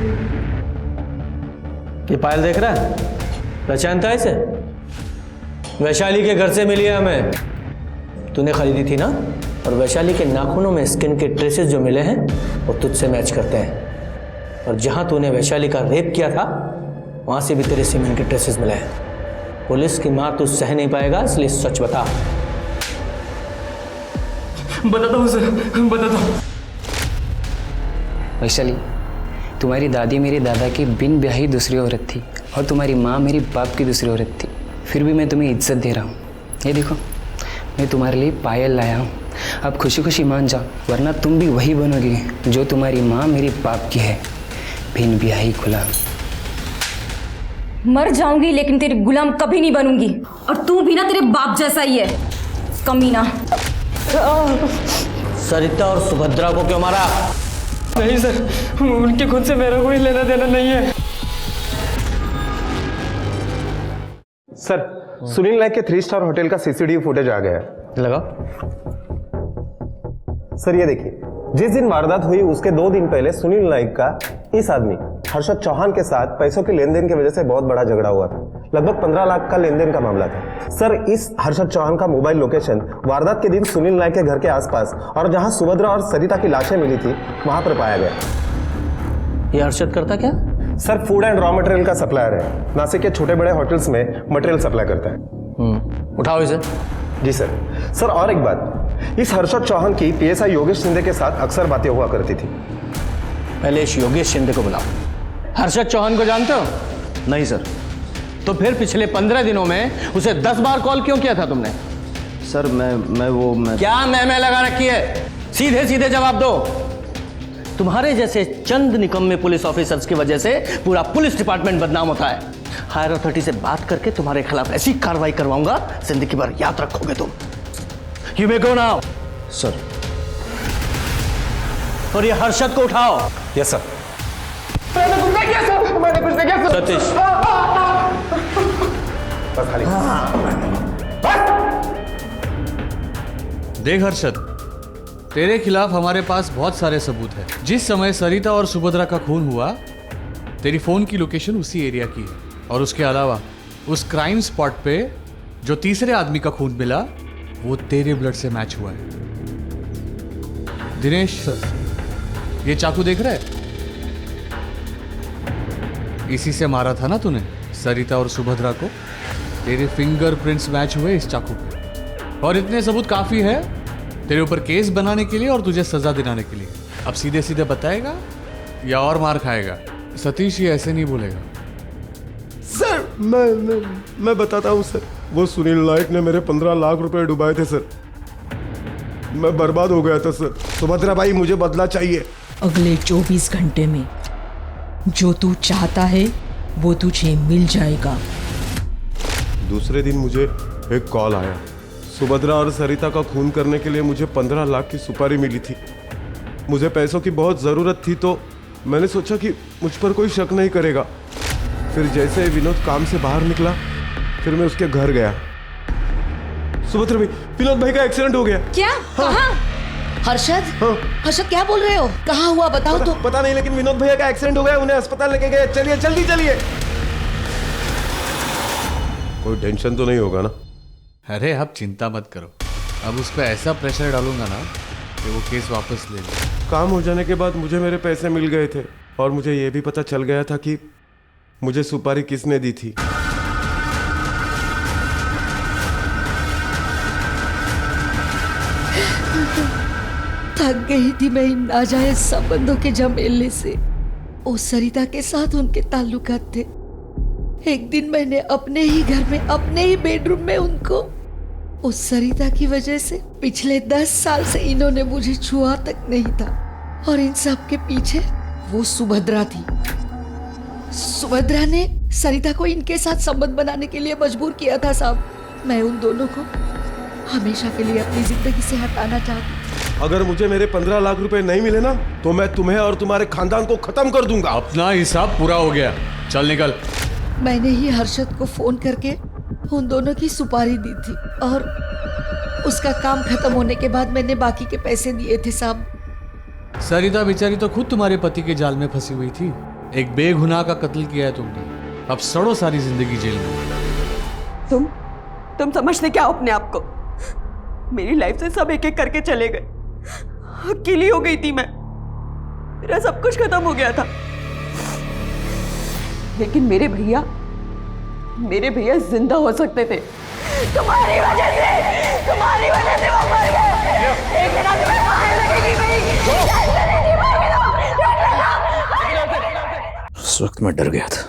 ये पायल देख रहा है? पहचानता है इसे? वैशाली के घर से मिली है हमें। तूने खरीदी थी ना? और वैशाली के नाखूनों में स्किन के ट्रेसेस जो मिले हैं वो तुझसे मैच करते हैं। और जहां तूने वैशाली का रेप किया था वहां से भी तेरे सीमेंट के ट्रेसेस मिले हैं। पुलिस की मार तू सह नहीं पाएगा, इसलिए सच बता। बताता हूँ सर, बताता हूँ। वैशाली, तुम्हारी दादी मेरी दादा की बिन ब्याही दूसरी औरत थी और तुम्हारी माँ मेरी बाप की दूसरी औरत थी। फिर भी मैं तुम्हें इज्जत दे रहा हूँ। ये देखो, मैं तुम्हारे लिए पायल लाया हूँ। अब खुशी खुशी मान जाओ, वरना तुम भी वही बनोगी जो तुम्हारी माँ मेरी बाप की है, बिन ब्याही गुलाम। मर जाऊंगी लेकिन तेरी गुलाम कभी नहीं बनूंगी। और तू भी ना तेरे बाप जैसा ही है, कमीना। सरिता और सुभद्रा को क्यों मारा? नहीं सर, उनके खुद से मेरा कोई लेना देना नहीं है। सर, सुनील नायक के 3 स्टार होटल का सीसीटीवी फुटेज आ गया है। लगा? सर ये देखिए, जिस दिन वारदात हुई उसके 2 दिन पहले सुनील नायक का इस आदमी हर्षद चौहान के साथ पैसों के लेन देन की वजह से बहुत बड़ा झगड़ा हुआ था। लगभग 15 लाख का लेन देन का मामला था। सर, इस हर्षद चौहान का मोबाइल लोकेशन वारदात के दिन सुनील नायक के घर के आसपास और जहां सुभद्रा और सरिता की लाशें मिली थी वहां पर पाया गया। ये हर्षद करता क्या? Sir, food and raw material का सप्लायर है। नासिक के छोटे बड़े होटल्स में मटेरियल सप्लाई करता है। उठाओ इसे। जी सर। सर, और एक बात, इस हर्षद चौहान की पीएसआई योगेश शिंदे के साथ अक्सर बातें हुआ करती थी। पहले इस योगेश शिंदे को बुलाओ। हर्षद चौहान को जानते हो? नहीं सर। तो फिर पिछले 15 दिनों में उसे 10 बार कॉल क्यों किया था तुमने? सर मैं क्या मैं लगा रखी है? सीधे सीधे जवाब दो। तुम्हारे जैसे चंद निकम्मे पुलिस ऑफिसर्स की वजह से पूरा पुलिस डिपार्टमेंट बदनाम होता है। हायर अथॉरिटी से बात करके तुम्हारे खिलाफ ऐसी कार्रवाई करवाऊंगा, जिंदगी भर याद रखोगे तुम। You may go now. Sir. और ये हर्षद को उठाओ। Yes sir. मैंने कुछ नहीं किया सर, मैंने कुछ नहीं किया सर। सतीश, बस खाली। देख हर्षद, तेरे खिलाफ हमारे पास बहुत सारे सबूत हैं। जिस समय सरिता और सुभद्रा का खून हुआ, तेरी फोन की लोकेशन उसी एरिया की है। और उसके अलावा उस क्राइम स्पॉट पे जो तीसरे आदमी का खून मिला वो तेरे ब्लड से मैच हुआ है। दिनेश सर, ये चाकू देख रहा है? इसी से मारा था ना तूने सरिता और सुभद्रा को। तेरे फिंगरप्रिंट्स मैच हुए इस चाकू पे। और इतने सबूत काफी है तेरे ऊपर केस बनाने के लिए और तुझे सजा दिलाने के लिए। अब सीधे सीधे बताएगा या और मार खाएगा? सतीश, ये ऐसे नहीं बोलेगा। सर, मैं बताता हूँ सर। वो सुनील नायक ने मेरे 15 लाख रुपए डुबाए थे सर। मैं बर्बाद हो गया था सर। सुभद्रा भाई, मुझे बदला चाहिए। अगले 24 घंटे में जो तू चाहता है वो तुझे मिल जाएगा। दूसरे दिन मुझे एक कॉल आया। सुभद्रा और सरिता का खून करने के लिए मुझे 15 लाख की सुपारी मिली थी। मुझे पैसों की बहुत ज़रूरत थी तो मैंने सोचा कि मुझ पर कोई शक नहीं करेगा। फिर जैसे विनोद काम से बाहर निकला, फिर मैं उसके घर गया। सुभद्रा भाई, विनोद भाई का एक्सीडेंट हो गया। क्या? कहाँ? हर्षद? हर्षद, क्या बोल रहे हो? कहाँ हुआ, बताओ तो। पता नहीं, लेकिन विनोद भैया का एक्सीडेंट हो गया। उन्हें अस्पताल लेके गए। चलिए जल्दी चलिए। कोई टेंशन तो नहीं होगा ना? अरे अब चिंता मत करो। अब उस पर ऐसा प्रेशर डालूंगा ना कि वो केस वापस ले ले। काम हो जाने के बाद मुझे मेरे पैसे मिल गए थे और मुझे ये भी पता चल गया था कि मुझे सुपारी किसने दी थी। थक गई थी मैं इन नाजायज संबंधों के झमेले से। उस सरिता के साथ उनके ताल्लुकात थे। एक दिन मैंने अपने ही घर में, अपने ही बेडरूम में उनको, उस सरिता की वजह से पिछले 10 साल से इन्होंने मुझे छुआ तक नहीं था। और इन सब के पीछे वो सुभद्रा थी। सुभद्रा ने सरिता को इनके साथ संबंध बनाने के लिए मजबूर किया था साहब। मैं उन दोनों को हमेशा के लिए अपनी जिंदगी से हटाना चाहती। अगर मुझे मेरे 15 लाख रुपए नहीं मिले ना तो मैं तुम्हें और तुम्हारे खानदान को खत्म कर दूंगा। अपना हिसाब पूरा हो गया, चल निकल। मैंने ही हर्षद को फोन करके उन दोनों की सुपारी दी थी और उसका काम खत्म होने के बाद मैंने बाकी के पैसे दिए थे साहब। सरिता बेचारी तो खुद तुम्हारे पति के जाल में फंसी हुई थी। एक बेगुनाह का कत्ल किया है तुमने, अब सड़ो सारी जिंदगी जेल में। तुम समझते क्या हो अपने आप को? मेरी लाइफ से सब एक एक करके चले गए, अकेली हो गई थी मैं, मेरा सब कुछ खत्म हो गया था। लेकिन मेरे भैया जिंदा हो सकते थे। तुम्हारी वजह से वो मर गए। एक दिन आके मैं बाहर लगेगी मेरी। उस वक्त मैं डर गया था,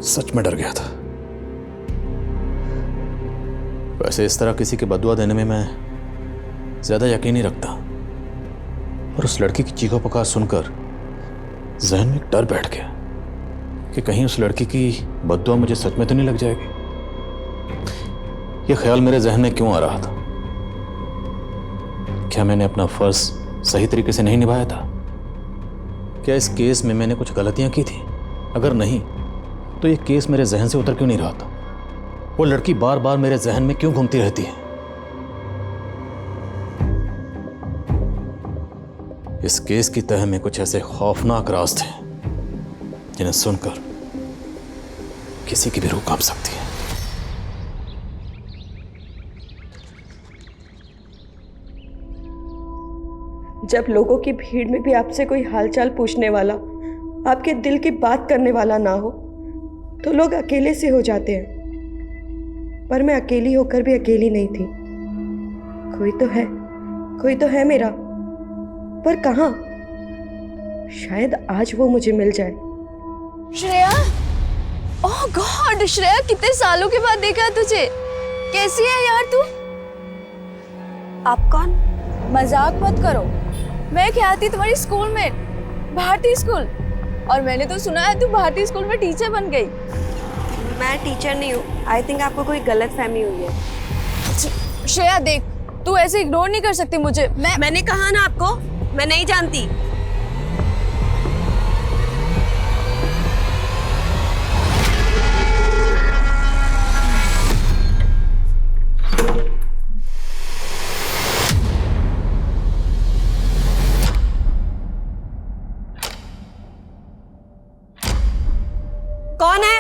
सच में डर गया था। वैसे इस तरह किसी के बदुआ देने में मैं ज्यादा यकीन नहीं रखता, और उस लड़की की चीखों पुकार सुनकर जहन में एक डर बैठ गया कि कहीं उस लड़की की बददुआ मुझे सच में तो नहीं लग जाएगी। यह ख्याल मेरे जहन में क्यों आ रहा था? क्या मैंने अपना फर्ज सही तरीके से नहीं निभाया था? क्या इस केस में मैंने कुछ गलतियां की थी? अगर नहीं तो यह केस मेरे जहन से उतर क्यों नहीं रहा था? वो लड़की बार बार मेरे जहन में क्यों घूमती रहती है? इस केस की तह में कुछ ऐसे खौफनाक राज थे जिन्हें सुनकर किसी की भी रूह कांप सकती है। जब लोगों की भीड़ में भी आपसे कोई हालचाल पूछने वाला, आपके दिल की बात करने वाला ना हो, तो लोग अकेले से हो जाते हैं। पर मैं अकेली होकर भी अकेली नहीं थी। कोई तो है मेरा, पर कहाँ? शायद आज वो मुझे मिल जाए। श्रेया, ओह गॉड श्रेया, कितने सालों के बाद देखा तुझे। कैसी है यार तू? आप कौन? मजाक मत करो, मैं क्या थी तुम्हारी स्कूल में, भारतीय स्कूल। और मैंने तो सुना है तू भारतीय स्कूल में टीचर बन गई। मैं टीचर नहीं हूँ। आई थिंक आपको कोई गलत फहमी हुई है। श्रेया देख, तू ऐसे इग्नोर नहीं कर सकती मुझे। मैंने कहा ना आपको, मैं नहीं जानती। कौन है?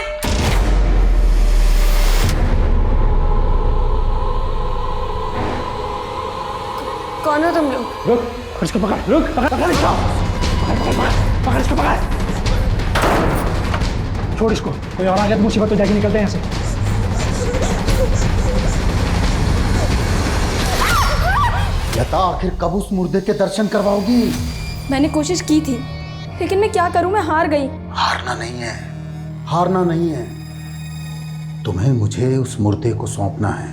कौन हो तुम लोग? रुक, इसको पकड़, रुक, पकड़ इसको, पकड़ इसको, पकड़। छोड़ इसको, कोई और आ गया तो मुसीबत हो जाएगी, निकलते हैं यहाँ से। लता, आखिर कब उस मुर्दे के दर्शन करवाओगी? मैंने कोशिश की थी, लेकिन मैं क्या करूं, मैं हार गई। हारना नहीं है। तुम्हें मुझे उस मुर्दे को सौंपना है,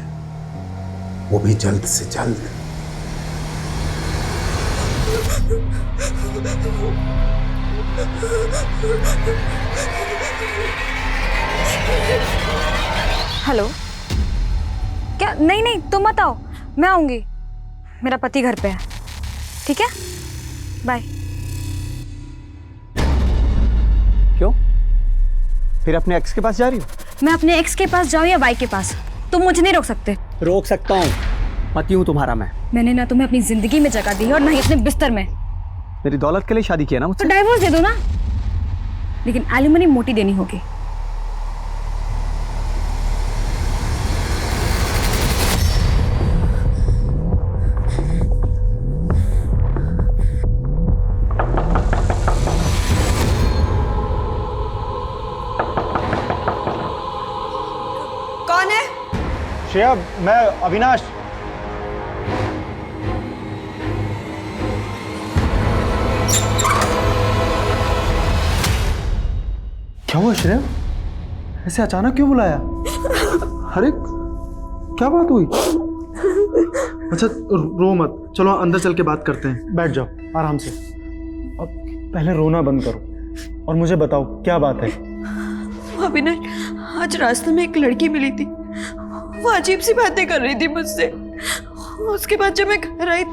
वो भी जल्द से जल्द। हेलो, क्या? नहीं तुम मत आओ, मैं आऊंगी। मेरा पति घर पे है, ठीक है? बाय। क्यों? फिर अपने एक्स के पास जा रही हो? मैं अपने एक्स के पास जाऊं या वाई के पास, तुम मुझे नहीं रोक सकते। रोक सकता हूँ, पति हूँ तुम्हारा मैं। मैंने ना तुम्हें अपनी जिंदगी में जगह दी है और ना ही अपने बिस्तर में। मेरी दौलत के लिए शादी किया ना मुझसे। तो डाइवोर्स दे दो ना, लेकिन एलिमनी मोटी देनी होगी। कौन है? श्रेया, मैं अविनाश। क्या हुआ श्रेया? ऐसे अचानक क्यों बुलाया? अरे क्या बात हुई? अच्छा रो मत, चलो अंदर चल के बात करते हैं। बैठ जाओ आराम से। अब पहले रोना बंद करो और मुझे बताओ क्या बात है। अविनाश, आज रास्ते में एक लड़की मिली थी, वो अजीब सी बातें कर रही थी मुझसे। उसके बाद जब मैं घर आई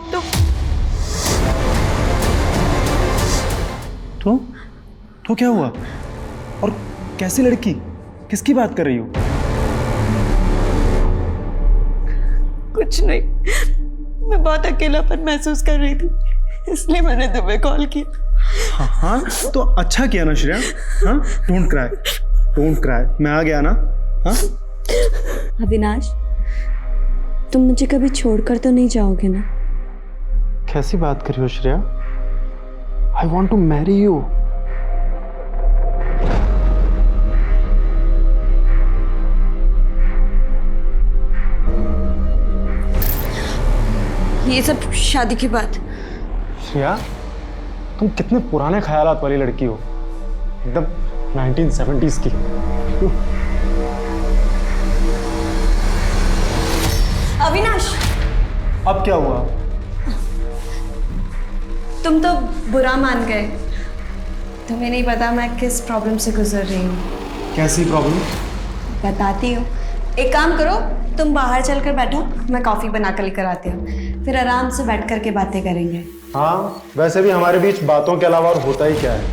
तो क्या हुआ? और कैसी लड़की? किसकी बात कर रही हो? कुछ नहीं, मैं बहुत अकेलापन महसूस कर रही थी, इसलिए मैंने तुम्हें कॉल किया। हाँ तो अच्छा किया ना श्रेया। हाँ, डोंट क्राई, मैं आ गया ना। हाँ अविनाश, तुम मुझे कभी छोड़कर तो नहीं जाओगे ना? कैसी बात कर रही हो Shreya? I want to marry you. ये सब शादी के बाद। श्रेया, तुम कितने पुराने ख्यालात वाली लड़की हो, एकदम 1970s की। अविनाश, अब क्या हुआ? तुम तो बुरा मान गए। तुम्हें नहीं पता मैं किस प्रॉब्लम से गुजर रही हूँ। कैसी प्रॉब्लम? बताती हूँ। एक काम करो, तुम बाहर चलकर बैठो, मैं कॉफ़ी बना कर लेकर आती हूँ, फिर आराम से बैठ कर के बातें करेंगे। हाँ, वैसे भी हमारे बीच बातों के अलावा और होता ही क्या है।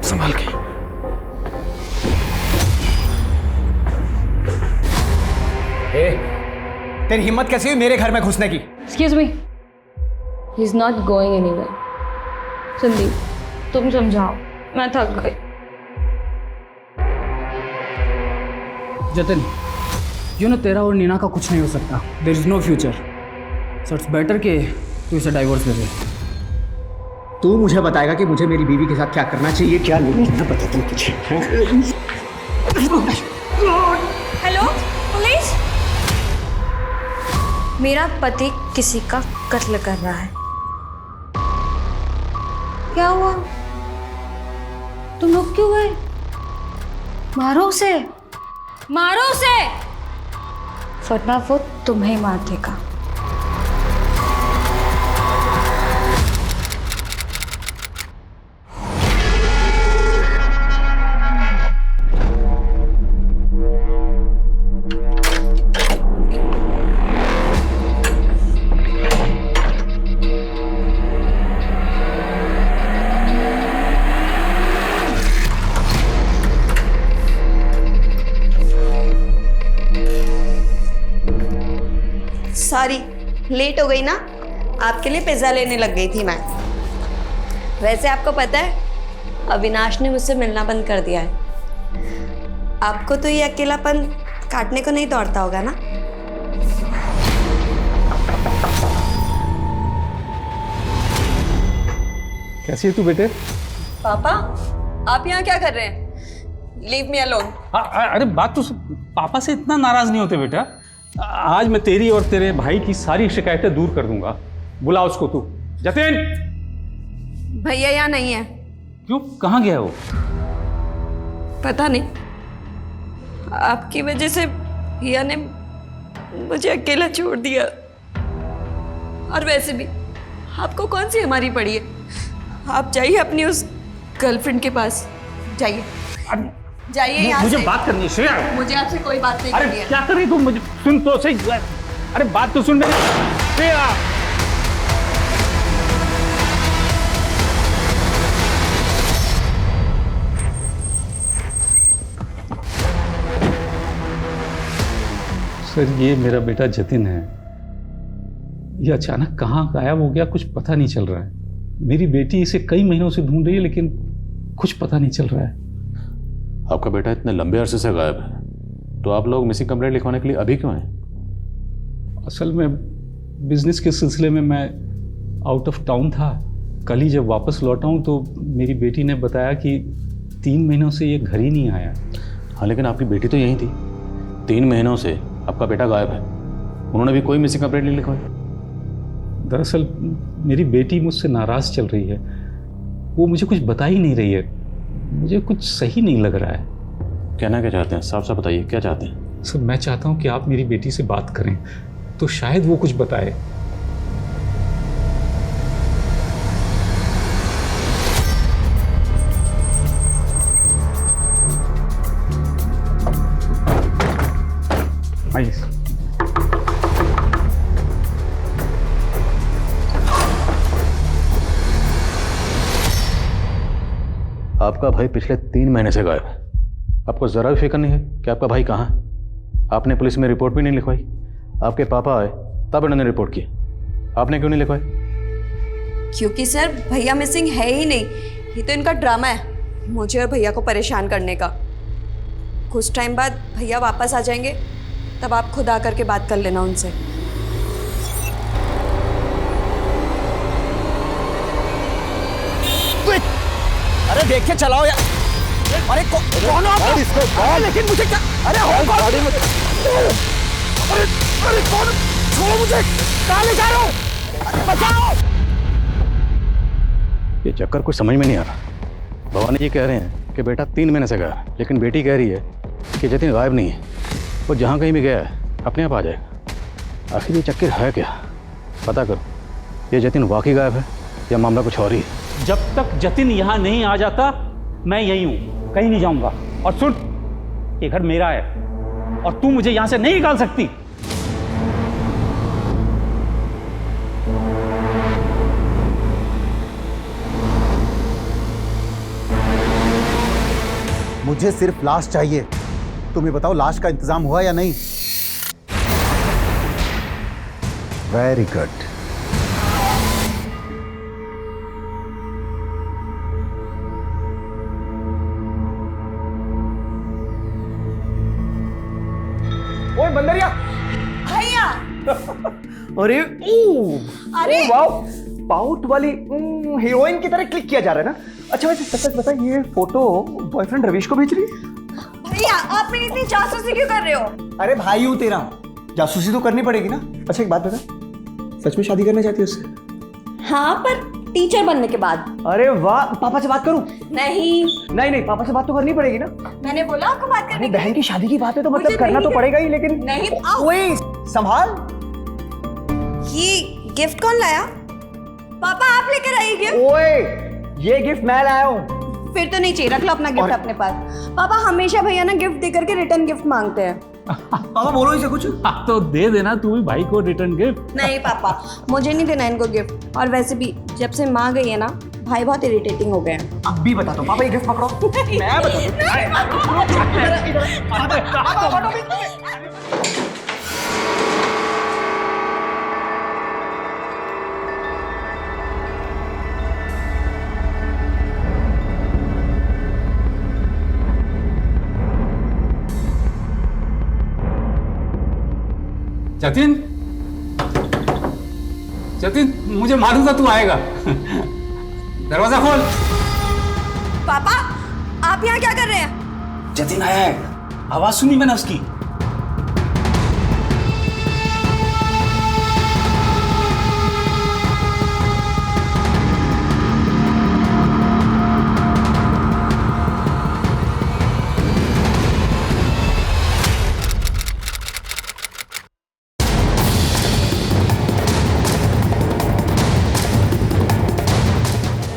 संभाल के। तेरी हिम्मत कैसी हुई मेरे घर में घुसने की? Excuse me, he is not going anywhere. Sandeep, तुम समझाओ, मैं थक गई। जतिन, यू नो तेरा और नीना का कुछ नहीं हो सकता। There is no future, so it's better कि तू इसे डाइवोर्स दे दे। तू मुझे बताएगा कि मुझे मेरी बीवी के साथ क्या करना चाहिए, क्या नहीं करना, बता तुम मुझे। हेलो पुलिस, मेरा पति किसी का कत्ल कर रहा है। क्या हुआ? तुम लोग क्यों गए? मारो उसे, मारो उसे, वरना वो तुम्हें मार देगा। सॉरी, लेट हो गई ना, आपके लिए पिज़्ज़ा लेने लग गई थी मैं। वैसे आपको पता है, अविनाश ने मुझसे मिलना बंद कर दिया है। आपको तो ये अकेलापन काटने को नहीं दौड़ता होगा ना? कैसी है तू बेटे? पापा, आप यहाँ क्या कर रहे हैं? Leave me alone. अरे बात तो पापा से इतना नाराज नहीं होते बेटा। आज मैं तेरी और तेरे भाई की सारी शिकायतें दूर कर दूंगा। बुला उसको तू। जतिन, भैया यहाँ नहीं है। क्यों, कहाँ गया वो? पता नहीं, आपकी वजह से भैया ने मुझे अकेला छोड़ दिया। और वैसे भी आपको कौन सी हमारी पड़ी है? आप जाइए अपनी उस गर्लफ्रेंड के पास, जाइए जाइए यहाँ मुझे से। बात करनी है श्रेया। मुझे आपसे कोई बात नहीं अरे करनी है। क्या कर रही तू? मुझे सुन तो सही। अरे बात तो सुन मेरी श्रेया। सर, ये मेरा बेटा जतिन है। ये अचानक कहाँ गायब हो गया, कुछ पता नहीं चल रहा है। मेरी बेटी इसे कई महीनों से ढूंढ रही है, लेकिन कुछ पता नहीं चल रहा है। आपका बेटा इतने लंबे अरसे से गायब है, तो आप लोग मिसिंग कंप्लेंट लिखवाने के लिए अभी क्यों हैं? असल में बिजनेस के सिलसिले में मैं आउट ऑफ टाउन था। कल ही जब वापस लौटा हूँ तो मेरी बेटी ने बताया कि 3 महीनों से ये घर ही नहीं आया। हाँ, लेकिन आपकी बेटी तो यहीं थी। 3 महीनों से आपका बेटा गायब है, उन्होंने भी कोई मिसिंग कंप्लेंट नहीं लिखवाई? दरअसल मेरी बेटी मुझसे नाराज़ चल रही है। वो मुझे कुछ बता ही नहीं रही है। मुझे कुछ सही नहीं लग रहा है। कहना क्या चाहते हैं? साफ साफ बताइए, क्या चाहते हैं? सर, मैं चाहता हूँ कि आप मेरी बेटी से बात करें तो शायद वो कुछ बताए। आइए। आपका भाई पिछले 3 महीने से गायब है। आपको ज़रा भी फिक्र नहीं है कि आपका भाई कहाँ है? आपने पुलिस में रिपोर्ट भी नहीं लिखवाई। आपके पापा आए तब इन्होंने रिपोर्ट की, आपने क्यों नहीं लिखवाई? क्योंकि सर भैया मिसिंग है ही नहीं, ये तो इनका ड्रामा है मुझे और भैया को परेशान करने का। कुछ टाइम बाद भैया वापस आ जाएंगे, तब आप खुद आकर के बात कर लेना उनसे। अरे देख के चलाओ यार। अरे कौन हो आप? अरे लेकिन मुझे क्या? अरे हो कौन? अरे कौन? छोड़ो मुझे, कहाँ ले जा रहे हो? अरे बचाओ! ये चक्कर कुछ समझ में नहीं आ रहा। भवानी जी कह रहे हैं कि बेटा 3 महीने से गया है, लेकिन बेटी कह रही है कि जतिन गायब नहीं है, वो जहाँ कहीं भी गया है अपने आप आ जाएगा। आखिर ये चक्कर है क्या? पता करो, ये जतिन वाकई गायब है या मामला कुछ और ही है। जब तक जतिन यहाँ नहीं आ जाता मैं यही हूँ, कहीं नहीं जाऊंगा। और सुन, ये घर मेरा है और तू मुझे यहाँ से नहीं निकाल सकती। मुझे सिर्फ लाश चाहिए। तुम ये बताओ लाश का इंतजाम हुआ या नहीं? Very good. ओए बंदरिया भैया। अरे अरे वाओ, पाउट वाली हीरोइन की तरह क्लिक किया जा रहा है ना। अच्छा वैसे सच सच बता, ये फोटो बॉयफ्रेंड रवीश को भेज रही है? भैया आप मेरी इतनी जासूसी क्यों कर रहे हो? अरे भाई हूँ तेरा, जासूसी तो करनी पड़ेगी ना। अच्छा एक बात बता, सच में शादी करना चाहती है उससे? हाँ पर टीचर बनने के बाद। अरे वाह, पापा से बात करूं? नहीं नहीं, पापा से बात तो करनी पड़ेगी ना। मैंने बोला आपको बात करने की। बहन की शादी की बात है तो मतलब करना तो पड़ेगा ही, लेकिन नहीं। ओए संभाल। ये गिफ्ट कौन लाया? पापा आप लेकर आइए गिफ्ट। ओए ये गिफ्ट मैं लाया हूँ। फिर तो नहीं चाहिए, रख लो अपना गिफ्ट अपने पास। पापा हमेशा भैया ना गिफ्ट देकर के रिटर्न गिफ्ट मांगते हैं। पापा बोलो इसे कुछ। तो दे देना तू भी भाई को रिटर्न गिफ्ट। नहीं पापा, मुझे नहीं देना इनको गिफ्ट। और वैसे भी जब से माँ गई है ना, भाई बहुत इरिटेटिंग हो गए हैं। अब भी बता दो पापा, ये गिफ्ट पकड़ो। मैं जतिन, जतिन मुझे मालूम था तू आएगा। दरवाजा खोल। पापा आप यहाँ क्या कर रहे हैं? जतिन आया है, आवाज सुनी मैंने उसकी।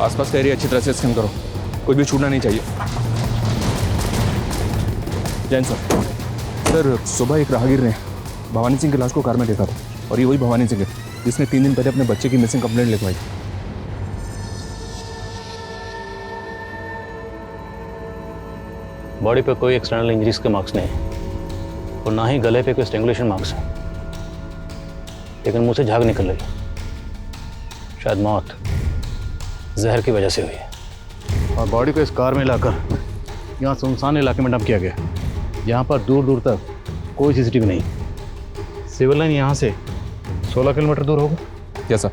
आसपास का एरिया अच्छी तरह से स्कैन करो, कुछ भी छूटना नहीं चाहिए। जैन सर, सुबह एक राहगीर ने भवानी सिंह की लाश को कार में देखा था, और ये वही भवानी सिंह है जिसने 3 दिन पहले अपने बच्चे की मिसिंग कंप्लेंट लिखवाई। बॉडी पे कोई एक्सटर्नल इंजरीज के मार्क्स नहीं है और ना ही गले पे कोई स्ट्रेंगुलेशन मार्क्स है, लेकिन मुंह से झाग निकल रही है। शायद मौत जहर की वजह से हुई है। और बॉडी को इस कार में लाकर यहाँ सुनसान इलाके में डंप किया गया, यहाँ पर दूर दूर तक कोई सीसीटीवी नहीं। सिविल लाइन यहाँ से 16 किलोमीटर दूर होगा। क्या सर?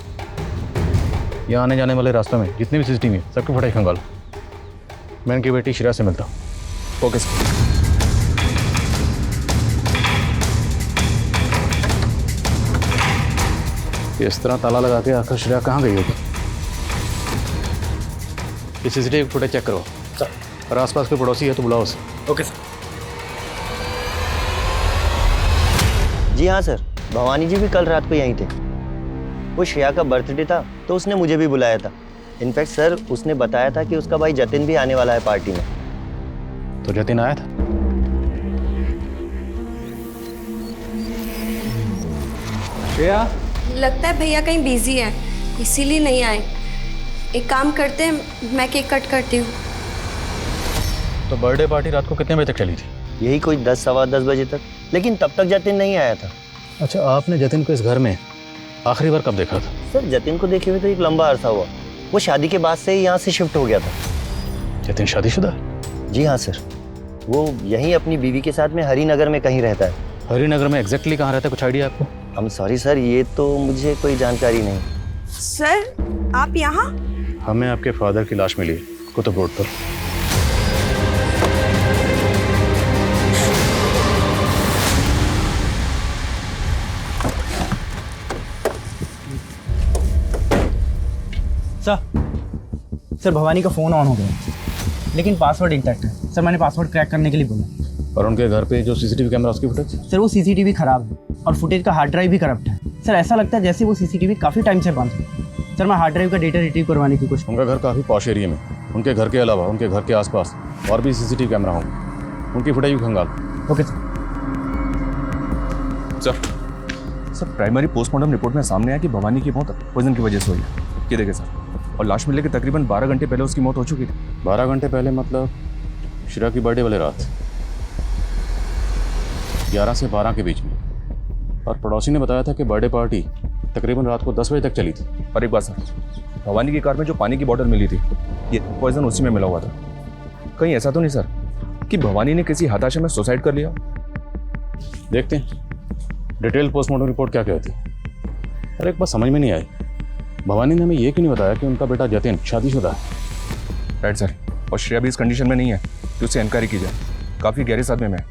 यहाँ आने जाने वाले रास्तों में जितने भी सीसीटीवी हैं सबके फटाक खंगालो। मैं इनकी बेटी शिरा से मिलता हूँ। Okay sir. इस तरह ताला लगा के आखिर श्रेया कहाँ गई होगी? ये सीसीटीवी फुटेज चेक करो और आसपास कोई पड़ोसी है तो बुलाओ उसे। Okay sir. जी हाँ सर, भवानी जी भी कल रात को यहीं थे। वो श्रेया का बर्थडे था तो उसने मुझे भी बुलाया था। इनफैक्ट सर उसने बताया था कि उसका भाई जतिन भी आने वाला है पार्टी में। तो जतिन आया था? श्रेया, लगता है भैया कहीं बिजी है इसीलिए नहीं आए। एक काम करते हैं, मैं केक कट करती हूँ। तो बर्थडे पार्टी रात को कितने बजे तक चली थी? यही कोई 10 सवा 10 बजे तक, लेकिन तब तक जतिन नहीं आया था। अच्छा, आपने जतिन को इस घर में आखिरी बार कब देखा था? सर जतिन को देखे हुए तो एक लंबा अरसा हुआ, वो शादी के बाद से ही यहाँ से शिफ्ट हो गया था। जतिन शादीशुदा? जी हाँ सर, वो यहीं अपनी बीवी के साथ में हरिनगर में कहीं रहता है। हरिनगर में एग्जैक्टली कहाँ रहता है, कुछ आइडिया आपको? I'm सॉरी सर, ये तो मुझे कोई जानकारी नहीं। सर आप यहाँ? हमें आपके फादर की लाश मिली कुतुब रोड पर। सर भवानी का फ़ोन ऑन हो गया, लेकिन पासवर्ड इंटैक्ट है। सर मैंने पासवर्ड क्रैक करने के लिए बोला। और उनके घर पे जो सीसीटीवी कैमरा, उसकी फुटेज? सर वो सीसीटीवी खराब है और फुटेज का हार्ड ड्राइव भी करप्ट है। सर ऐसा लगता है जैसे वो सीसीटीवी काफ़ी टाइम से बंद है। सर मैं हार्ड ड्राइव का डेटा रिट्रीव करवाने की कोशिश। उनका घर काफ़ी पॉश एरिया में, उनके घर के अलावा उनके घर के आसपास और भी सीसीटीवी कैमरा होंगे, उनकी फुटेज भी खंगाल। Okay sir. Sir primary postmortem report में सामने आया कि भवानी की मौत पॉइजन की वजह से हुई है। ये देखें सर, और लाश मिलने के तकरीबन 12 घंटे पहले उसकी मौत हो चुकी थी। 12 घंटे पहले मतलब श्रेया की बर्थडे वाले रात 11 से 12 के बीच में। और पड़ोसी ने बताया था कि बर्थडे पार्टी तकरीबन रात को 10 बजे तक चली थी। और एक बात सर, भवानी की कार में जो पानी की बोतल मिली थी, ये पॉइजन उसी में मिला हुआ था। कहीं ऐसा तो नहीं सर कि भवानी ने किसी हताशा में सुसाइड कर लिया? देखते हैं डिटेल पोस्टमार्टम रिपोर्ट क्या कहती है। अरे एक बात समझ में नहीं आई, भवानी ने हमें ये क्यों नहीं बताया कि उनका बेटा जतिन शादीशुदा है? राइट सर, और श्रेया भी इस कंडीशन में नहीं है कि उससे इंक्वायरी की जाए। काफ़ी गहरे सदमे में है।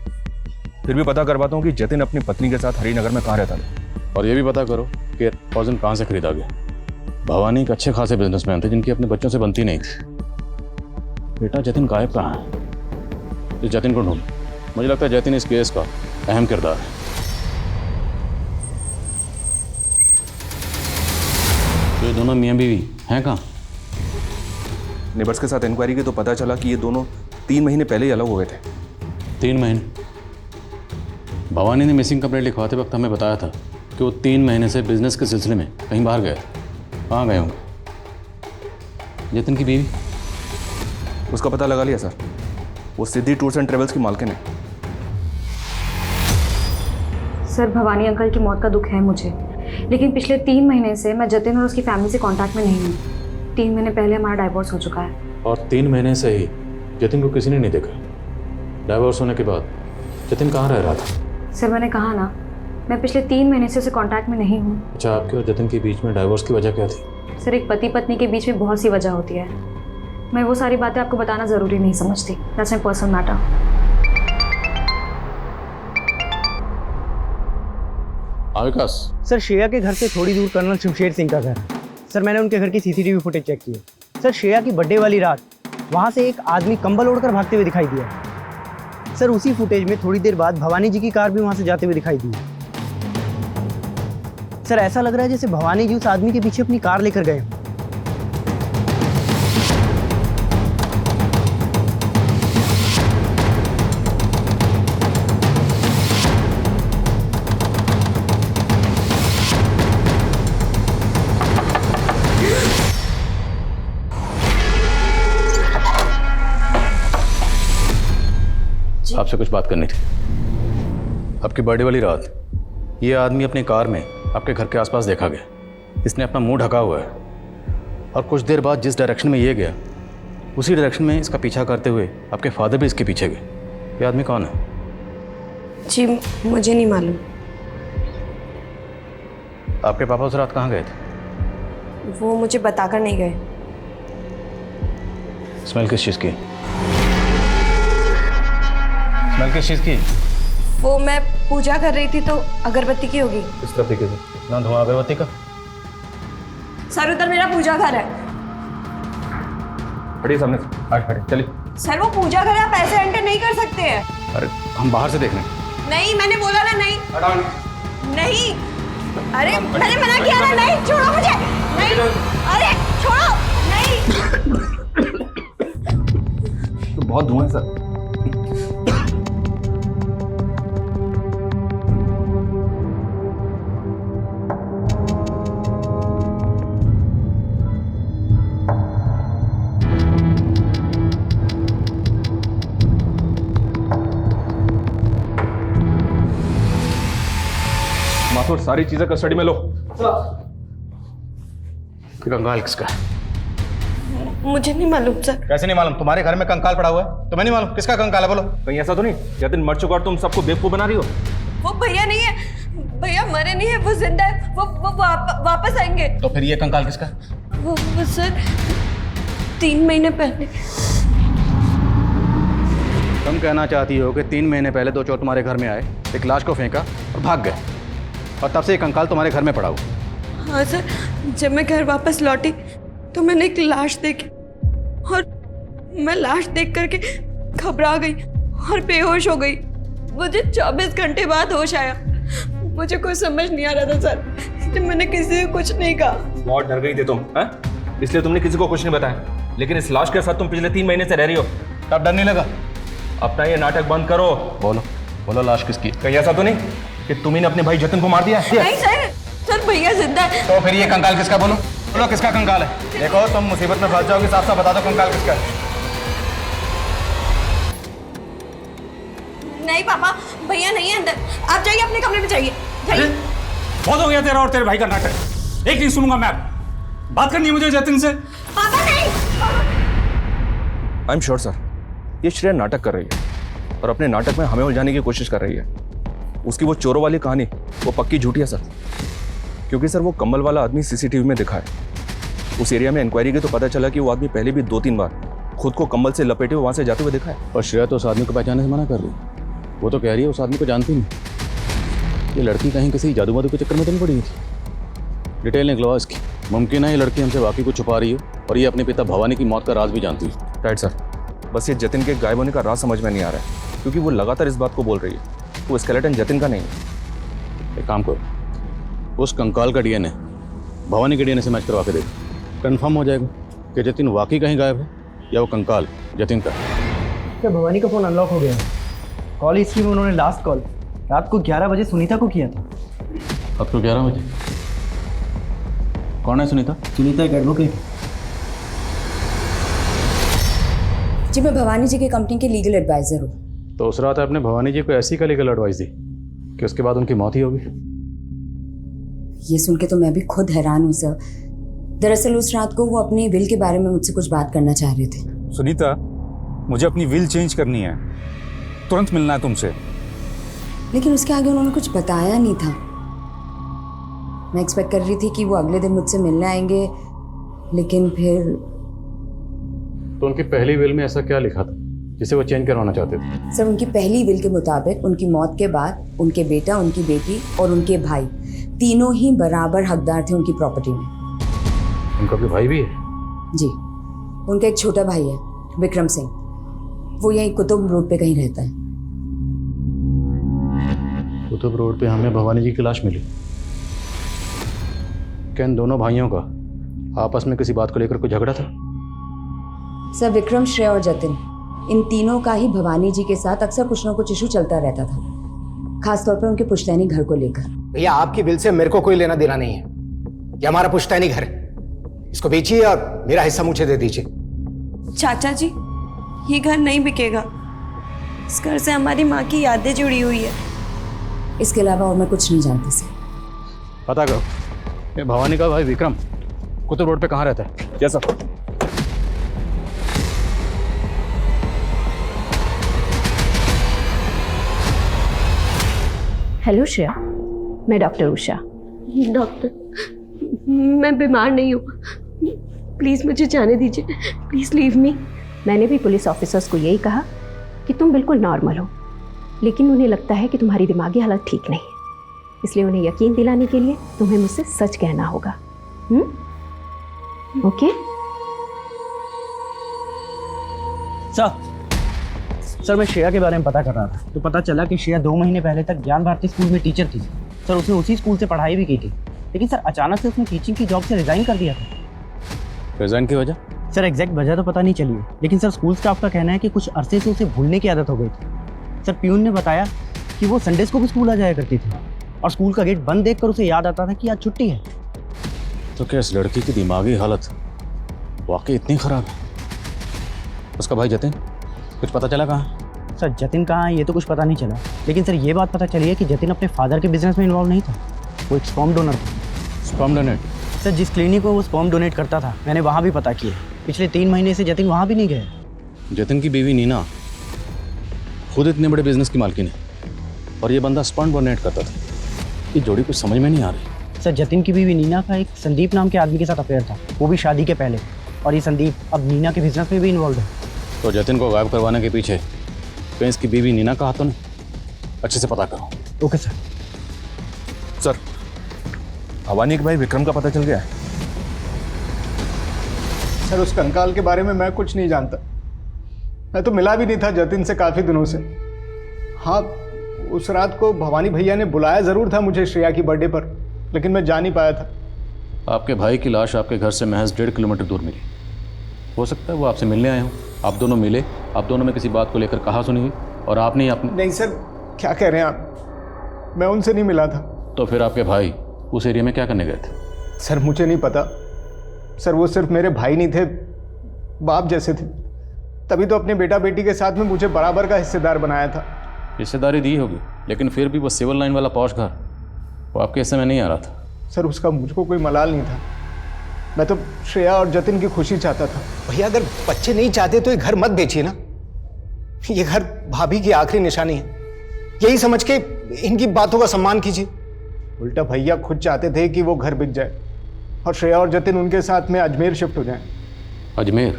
फिर भी पता करवाता हूँ कि जतिन अपनी पत्नी के साथ हरिनगर में कहाँ रहता था। और ये भी पता करो कि पॉइजन कहाँ से खरीदा गया। भवानी एक अच्छे खासे बिजनेसमैन थे जिनकी अपने बच्चों से बनती नहीं थी। बेटा जतिन गायब कहाँ है? इस जतिन को ढूंढ। मुझे लगता है जतिन इस केस का अहम किरदार है। तो ये दोनों मियाँ बीवी हैं कहाँ? नेबर्स के साथ इंक्वायरी की तो पता चला कि ये दोनों 3 महीने पहले ही अलग हुए थे। 3 महीने? भवानी ने मिसिंग कंप्लेंट लिखवाते वक्त हमें बताया था कि वो 3 महीने से बिजनेस के सिलसिले में कहीं बाहर गए। कहाँ गए होंगे? जतिन की बीवी? उसका पता लगा लिया सर, वो सिद्धि टूर्स एंड ट्रेवल्स की मालकिन है। सर भवानी अंकल की मौत का दुख है मुझे, लेकिन पिछले 3 महीने से मैं जतिन और उसकी फैमिली से कांटेक्ट में नहीं हूँ। 3 महीने पहले हमारा डाइवोर्स हो चुका है। और 3 महीने से ही जतिन को किसी ने नहीं देखा। डाइवोर्स होने के बाद जतिन कहाँ रह रहा था? सर मैंने कहा ना, मैं पिछले 3 महीने से उसे कांटेक्ट में नहीं हूँ। अच्छा, आपके और जतिन के बीच में डाइवोर्स की वजह क्या थी? सर एक पति पत्नी के बीच में बहुत सी वजह होती है, मैं वो सारी बातें आपको बताना ज़रूरी नहीं समझती। That's my personal matter. Vikas sir Shreya के घर से थोड़ी दूर कर्नल शमशेर सिंह का घर है। सर मैंने उनके घर की सीसीटीवी फुटेज चेक की है। सर श्रेया की बर्थडे वाली रात वहाँ से एक आदमी कंबल ओढ़कर भागते हुए दिखाई दिया। सर उसी फुटेज में थोड़ी देर बाद भवानी जी की कार भी वहाँ से जाते हुए दिखाई दी। सर ऐसा लग रहा है जैसे भवानी जी उस आदमी के पीछे अपनी कार लेकर गए हों। आपसे कुछ बात करनी थी। आपकी बर्थडे वाली रात ये आदमी अपनी कार में आपके घर के आसपास देखा गया। इसने अपना मुंह ढका हुआ है और कुछ देर बाद जिस डायरेक्शन में ये गया उसी डायरेक्शन में इसका पीछा करते हुए आपके फादर भी इसके पीछे गए। ये आदमी कौन है? जी मुझे नहीं मालूम। आपके पापा उस रात कहाँ गए थे? वो मुझे बताकर नहीं गए। स्मेल किस चीज़ की? स्मेल किस चीज़ की? वो मैं पूजा कर रही थी तो अगरबत्ती की होगी। इस तरफ देखिए ना, धुआं अगरबत्ती का। सर उधर मेरा पूजा घर है। खड़िए सामने, आज खड़े चलिए। सर वो पूजा घर है, आप ऐसे एंटर नहीं कर सकते हैं। अरे हम बाहर से देख रहे हैं। नहीं मैंने बोला ना नहीं। नहीं, अरे मैंने मना किया ना। नहीं छोड़ो मुझे, नहीं, अरे छोड़ो, नहीं। तो बहुत धुआं है सर। पासवर्ड, सारी चीजें कस्टडी में लो। कंकाल किसका है? मुझे नहीं मालूम सर। कैसे नहीं मालूम? तुम्हारे घर में कंकाल पड़ा हुआ है, तुम्हें नहीं मालूम किसका कंकाल है? बोलो। कहीं ऐसा तो नहीं जतिन मर चुका और तुम सबको बेवकूफ बना रही हो? वो भैया नहीं है, भैया मरे नहीं है, वो जिंदा है, वो वापस आएंगे। तो फिर ये कंकाल किसका? वो सर 3 महीने पहले। तुम कहना चाहती हो कि 3 महीने पहले 2 चोर तुम्हारे घर में आए, एक लाश को फेंका और भाग गए, और तब से ये कंकाल तुम्हारे घर में पड़ा हुआ? हाँ सर, जब मैं घर वापस लौटी तो मैंने एक लाश देखी और मैं लाश देख करके घबरा गई और बेहोश हो गई। मुझे 24 घंटे बाद होश आया। मुझे कुछ समझ नहीं आ रहा था सर, इसलिए मैंने किसी को कुछ नहीं कहा। बहुत डर गई थी तुम, हैं? इसलिए तुमने किसी को कुछ नहीं बताया, लेकिन इस लाश के साथ तुम पिछले 3 महीने से रह रही हो, तब डर नहीं लगा? अपना ये नाटक बंद करो। बोलो बोलो, लाश किसकी? कहीं ऐसा तो नहीं कि तुम्ही ने अपने भाई जतिन को मार दिया? नहीं सर भैया जिंदा है। तो फिर ये कंकाल किसका? बोलो बोलो, किसका कंकाल है? देखो तुम मुसीबत में फंस जाओगे, साफ साफ बता दो कंकाल किसका है। नहीं पापा, भैया नहीं है अंदर, आप जाइए अपने कमरे में, जाइए जाइए। बहुत हो गया तेरा और तेरे भाई का नाटक, एक नहीं सुनूंगा मैं। बात करनी है मुझे जतिन से। पापा नहीं। आई एम श्योर सर, ये श्रेया नाटक कर रही है और अपने नाटक में हमें उलझाने की कोशिश कर रही है। उसकी वो चोरों वाली कहानी वो पक्की झूठी है सर, क्योंकि सर वो कम्बल वाला आदमी सीसीटीवी में दिखा है। उस एरिया में इंक्वायरी की तो पता चला कि वो आदमी पहले भी 2-3 बार खुद को कम्बल से लपेटे हुए वहां से जाते हुए दिखा है। और श्रेया तो उस आदमी को पहचानने से मना कर रही है। वो तो कह रही है उस आदमी को जानती नहीं। ये लड़की कहीं किसी जादू वादू के चक्कर में तो नहीं पड़ी हुई थी? डिटेल निकलवा इसकी। मुमकिन है ये लड़की हमसे वाकई कुछ छुपा रही हो और ये अपने पिता भवानी की मौत का राज भी जानती है। राइट सर, बस ये जतिन के गायब होने का राज समझ में नहीं आ रहा है, क्योंकि वो लगातार इस बात को बोल रही है वो स्केलेटन जतिन का नहीं है। एक काम करो, उस कंकाल का डीएनए भवानी के डीएनए से मैच करवा के देखो, कंफर्म हो जाएगा कि जतिन वाकई कहीं गायब है या वो कंकाल जतिन का। क्या भवानी का फ़ोन अनलॉक हो गया है? कॉल हिस्ट्री में उन्होंने लास्ट कॉल रात को 11 बजे सुनीता को किया था। रात को 11 बजे? कौन है सुनीता? सुनीता एक एडवोकेट। जी मैं भवानी जी की कंपनी के लीगल एडवाइज़र हूँ। तो उस रात आपने भवानी जी को ऐसी का लीगल एडवाइस दी कि उसके बाद उनकी मौत ही होगी? ये सुन के तो मैं भी खुद हैरान हूँ सर। दरअसल उस रात को वो अपनी विल के बारे में मुझसे कुछ बात करना चाह रहे थे। सुनीता, मुझे अपनी विल चेंज करनी है, तुरंत मिलना है तुमसे। लेकिन उसके आगे उन्होंने कुछ बताया नहीं था। मैं एक्सपेक्ट कर रही थी कि वो अगले दिन मुझसे मिलने आएंगे, लेकिन फिर। तो उनकी पहली विल में ऐसा क्या लिखा था जिसे वो चेंज करवाना चाहते थे? सर उनकी पहली विल के मुताबिक उनकी मौत के बाद उनके बेटा, उनकी बेटी और उनके भाई तीनों ही बराबर हकदार थे उनकी प्रॉपर्टी में। उनका भी भाई भी है? जी, उनका एक छोटा भाई है विक्रम सिंह, वो यहीं कुतुब रोड पे कहीं रहता है। कुतुब रोड पे हमें भवानी जी की लाश मिली। क्या इन दोनों भाइयों का आपस में किसी बात को लेकर कोई झगड़ा था? सर विक्रम, श्रेया और जतिन, इन तीनों का ही भवानी जी के साथ अक्सर कुछ ना कुछ इशू चलता रहता था, खासतौर पर उनके पुश्तैनी घर को लेकर। भैया आपकी बिल से मेरे को कोई लेना देना नहीं है। ये हमारा पुश्तैनी घर है, इसको बेचिए और मेरा हिस्सा मुझे दे दीजिए। चाचा जी, ये घर नहीं बिकेगा। इस घर से हमारी माँ की यादें जुड़ी हुई है। इसके अलावा और मैं कुछ नहीं जानती सर। पता करो, ये भवानी का भाई विक्रम कुतुब रोड पे कहाँ रहता है? Yes sir. हेलो श्रेया, मैं डॉक्टर उषा। डॉक्टर, मैं बीमार नहीं हूँ, प्लीज़ मुझे जाने दीजिए, प्लीज़ लीव मी। मैंने भी पुलिस ऑफिसर्स को यही कहा कि तुम बिल्कुल नॉर्मल हो, लेकिन उन्हें लगता है कि तुम्हारी दिमागी हालत ठीक नहीं है, इसलिए उन्हें यकीन दिलाने के लिए तुम्हें मुझसे सच कहना होगा। ओके? सर मैं श्रेया के बारे में पता कर रहा था, तो पता चला कि श्रेया 2 महीने पहले तक ज्ञान भारती स्कूल में टीचर थी। सर उसने उसी स्कूल से पढ़ाई भी की थी, लेकिन सर अचानक से उसने टीचिंग की जॉब से रिजाइन कर दिया था। रिजाइन की वजह? सर एग्जैक्ट वजह तो पता नहीं चली है, लेकिन सर स्कूल स्टाफ का कहना है कि कुछ अरसे से उसे भूलने की आदत हो गई थी। सर प्यून ने बताया कि वो संडेज को भी स्कूल आ जाया करती थी और स्कूल का गेट बंद देखकर उसे याद आता था कि आज छुट्टी है। तो क्या इस लड़की की दिमागी हालत वाकई इतनी खराब है? उसका भाई जतिन, कुछ पता चला कहाँ? सर जतिन कहाँ है ये तो कुछ पता नहीं चला, लेकिन सर ये बात पता चली है कि जतिन अपने फादर के बिजनेस में इन्वॉल्व नहीं था। वो एक स्पर्म डोनर था। Sperm donate? सर जिस क्लिनिक को वो स्पर्म डोनेट करता था मैंने वहाँ भी पता किया। पिछले 3 महीने से जतिन वहाँ भी नहीं गए। जतिन की बीवी नीना खुद इतने बड़े बिजनेस की मालकिन है और ये बंदा स्पर्म डोनेट करता था। ये जोड़ी कुछ समझ में नहीं आ रही। सर जतिन की बीवी नीना का एक संदीप नाम के आदमी के साथ अफेयर था, वो भी शादी के पहले। और ये संदीप अब नीना के बिजनेस में भी इन्वॉल्व है। तो जतिन को गायब करवाने के पीछे कहीं इसकी बीवी नीना का हाथ तो नहीं? अच्छे से पता करो। Okay sir. सर भवानी के भाई विक्रम का पता चल गया है? सर उस कंकाल के बारे में मैं कुछ नहीं जानता। मैं तो मिला भी नहीं था जतिन से काफ़ी दिनों से। हाँ, उस रात को भवानी भैया ने बुलाया ज़रूर था मुझे श्रेया की बर्थडे पर, लेकिन मैं जा नहीं पाया था। आपके भाई की लाश आपके घर से महज 1.5 किलोमीटर दूर मिली। हो सकता है वो आपसे मिलने आए हों, आप दोनों मिले, आप दोनों में किसी बात को लेकर कहा सुनी हुई और आपने अपने। नहीं सर, क्या कह रहे हैं आप? मैं उनसे नहीं मिला था। तो फिर आपके भाई उस एरिया में क्या करने गए थे? सर मुझे नहीं पता। सर वो सिर्फ मेरे भाई नहीं थे, बाप जैसे थे। तभी तो अपने बेटा बेटी के साथ में मुझे बराबर का हिस्सेदार बनाया था। हिस्सेदारी दी होगी, लेकिन फिर भी वो सिविल लाइन वाला पॉश घर वो आपके हिस्से में नहीं आ रहा था। सर उसका मुझको कोई मलाल नहीं था। मैं तो श्रेया और जतिन की खुशी चाहता था। भैया अगर बच्चे नहीं चाहते तो ये घर मत बेचिए ना। ये घर भाभी की आखिरी निशानी है, यही समझ के इनकी बातों का सम्मान कीजिए। उल्टा भैया खुद चाहते थे कि वो घर बिक जाए और श्रेया और जतिन उनके साथ में अजमेर शिफ्ट हो जाएं। अजमेर?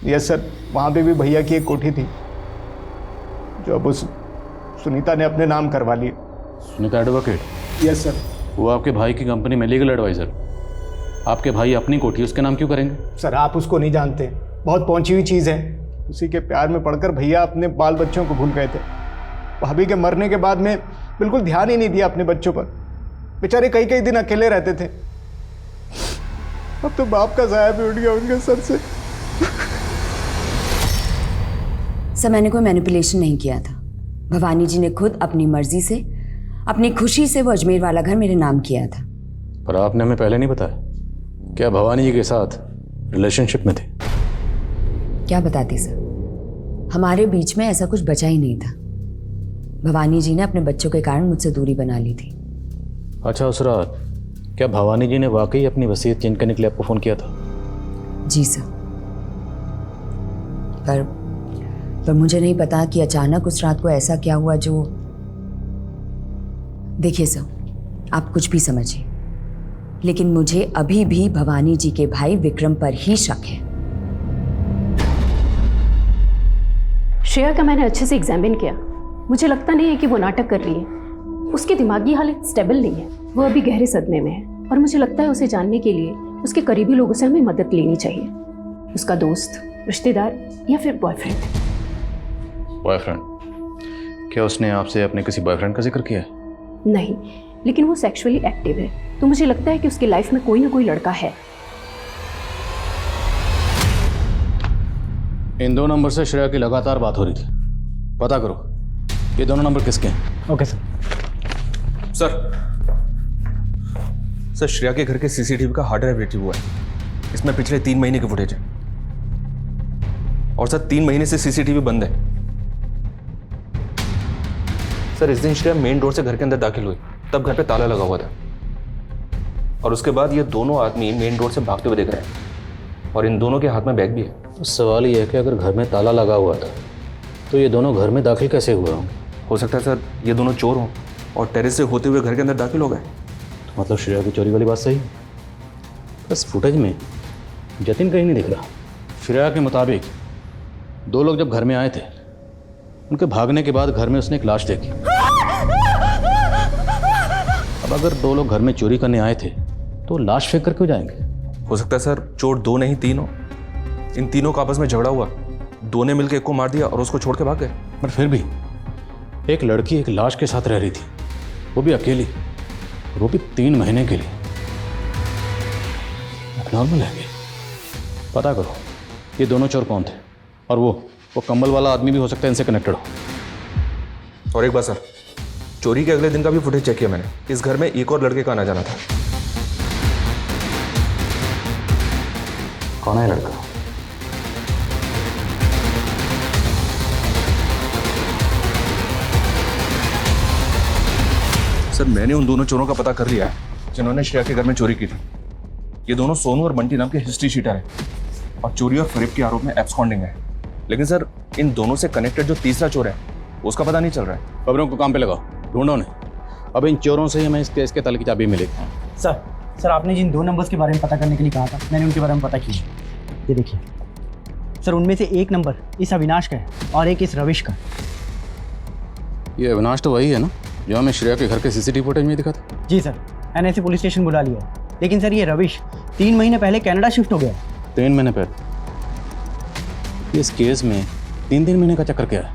यस सर, वहाँ पे भी भैया की एक कोठी थी जो अब उस सुनीता ने अपने नाम करवा ली। सुनीता एडवोकेट? Yes sir. वो आपके भाई की कंपनी में लीगल एडवाइजर। आपके भाई अपनी कोठी उसके नाम क्यों करेंगे? सर आप उसको नहीं जानते, बहुत पहुंची हुई चीज़ है। उसी के प्यार में पड़कर भैया अपने बाल बच्चों को भूल गए थे। भाभी के मरने के बाद में बिल्कुल ध्यान ही नहीं दिया अपने बच्चों पर। बेचारे कई कई दिन अकेले रहते थे। अब तो बाप का साया भी उठ गया उनके सर से। सर मैंने कोई मैनिपुलेशन नहीं किया था। भवानी जी ने खुद अपनी मर्जी से, अपनी खुशी से वो अजमेर वाला घर मेरे नाम किया था। पर आपने हमें पहले नहीं बताया। क्या भवानी जी के साथ रिलेशनशिप में थे? क्या बताती सर, हमारे बीच में ऐसा कुछ बचा ही नहीं था। भवानी जी ने अपने बच्चों के कारण मुझसे दूरी बना ली थी। अच्छा उस रात क्या भवानी जी ने वाकई अपनी वसीयत चेंज करने के लिए आपको फ़ोन किया था? जी सर, पर मुझे नहीं पता कि अचानक उस रात को ऐसा क्या हुआ जो। देखिए सर, आप कुछ भी समझिए, लेकिन मुझे अभी भी भवानी जी के भाई विक्रम पर ही शक है। श्रेया का मैंने अच्छे से एग्जामिन किया, मुझे लगता नहीं है कि वो नाटक कर रही है। उसकी दिमागी हालत स्टेबल नहीं है, वो अभी गहरे सदमे में है और मुझे लगता है उसे जानने के लिए उसके करीबी लोगों से हमें मदद लेनी चाहिए। उसका दोस्त, रिश्तेदार या फिर बॉयफ्रेंड। बॉयफ्रेंड? क्या उसने आपसे अपने किसी बॉयफ्रेंड का जिक्र किया है? नहीं, लेकिन वो सेक्सुअली एक्टिव है, तो मुझे लगता है कि उसकी लाइफ में कोई ना कोई लड़का है। इन 2 नंबर से श्रेया की लगातार बात हो रही थी, पता करो ये दोनों नंबर किसके हैं। Okay sir. सर श्रेया के घर के सीसीटीवी का हार्ड ड्राइव रिट्रीव हुआ है। इसमें पिछले 3 महीने की फुटेज है और सर 3 महीने से सीसीटीवी बंद है। सर इस दिन श्रेया मेन डोर से घर के अंदर दाखिल हुई, तब घर पे ताला लगा हुआ था और उसके बाद ये दोनों आदमी मेन डोर से भागते हुए दिख रहे हैं और इन दोनों के हाथ में बैग भी है। तो सवाल ये है कि अगर घर में ताला लगा हुआ था तो ये दोनों घर में दाखिल कैसे हुए होंगे? हो सकता है सर ये दोनों चोर हों और टेरेस से होते हुए घर के अंदर दाखिल हो गए। तो मतलब श्रेया की चोरी वाली बात सही है। बस फुटेज में जतिन कहीं नहीं दिख रहा। श्रेया के मुताबिक 2 लोग जब घर में आए थे, उनके भागने के बाद घर में उसने एक लाश देखी। अब अगर 2 लोग घर में चोरी करने आए थे तो लाश फेंक कर क्यों जाएंगे? हो सकता है सर चोर 2 नहीं 3 हो। इन तीनों का आपस में झगड़ा हुआ, 2 ने मिलकर एक को मार दिया और उसको छोड़ के भाग गए। पर फिर भी एक लड़की एक लाश के साथ रह रही थी, वो भी अकेली, वो भी 3 महीने के लिए। नॉर्मल है? पता करो ये दोनों चोर कौन थे, और वो कंबल वाला आदमी भी हो सकता है इनसे कनेक्टेड हो। और एक बात सर, चोरी के अगले दिन का भी फुटेज चेक किया मैंने। इस घर में एक और लड़के का आना जाना था। कौन है लड़का? सर मैंने उन दोनों चोरों का पता कर लिया है जिन्होंने श्रेया के घर में चोरी की थी। ये दोनों सोनू और बंटी नाम के हिस्ट्री शीटर है और चोरी और फरेब के आरोप में एब्सकॉन्डिंग है। लेकिन सर इन दोनों से कनेक्टेड जो तीसरा चोर है उसका पता नहीं चल रहा है। खबरों को काम पे लगाओ, ढूंढो ने। अब इन चोरों से ही हमें इस केस के ताले की चाबी मिलेगी। सर आपने जिन 2 नंबर्स के बारे में पता करने के लिए कहा था, मैंने उनके बारे में पता किया। ये देखिए सर, उनमें से एक नंबर इस अविनाश का है और एक इस रविश का। ये अविनाश तो वही है ना जो हमें श्रेया के घर के सीसीटीवी फुटेज में दिखा था? जी सर, एनआईसी पुलिस स्टेशन बुला लिया है। लेकिन सर ये रविश 3 महीने पहले कनाडा शिफ्ट हो गया। 3 महीने पहले? इस केस में 3 महीने का चक्कर क्या है?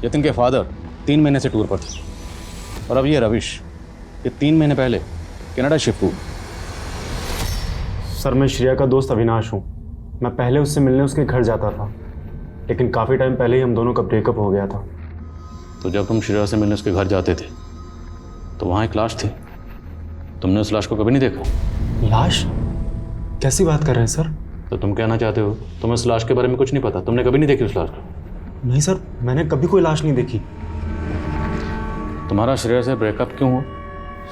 जतिन के फादर 3 महीने से टूर पर थे और अब ये रविश ये 3 महीने पहले कनाडा शिफ्ट हुआ। सर मैं श्रेया का दोस्त अविनाश हूँ। मैं पहले उससे मिलने उसके घर जाता था, लेकिन काफ़ी टाइम पहले ही हम दोनों का ब्रेकअप हो गया था। तो जब तुम श्रेया से मिलने उसके घर जाते थे तो वहाँ एक लाश थी, तुमने उस लाश को कभी नहीं देखा? लाश? कैसी बात कर रहे हैं सर? तो तुम कहना चाहते हो तुम्हें उस लाश के बारे में कुछ नहीं पता, तुमने कभी नहीं देखी उस लाश को? नहीं सर, मैंने कभी कोई लाश नहीं देखी। तुम्हारा श्रेया से ब्रेकअप क्यों हुआ?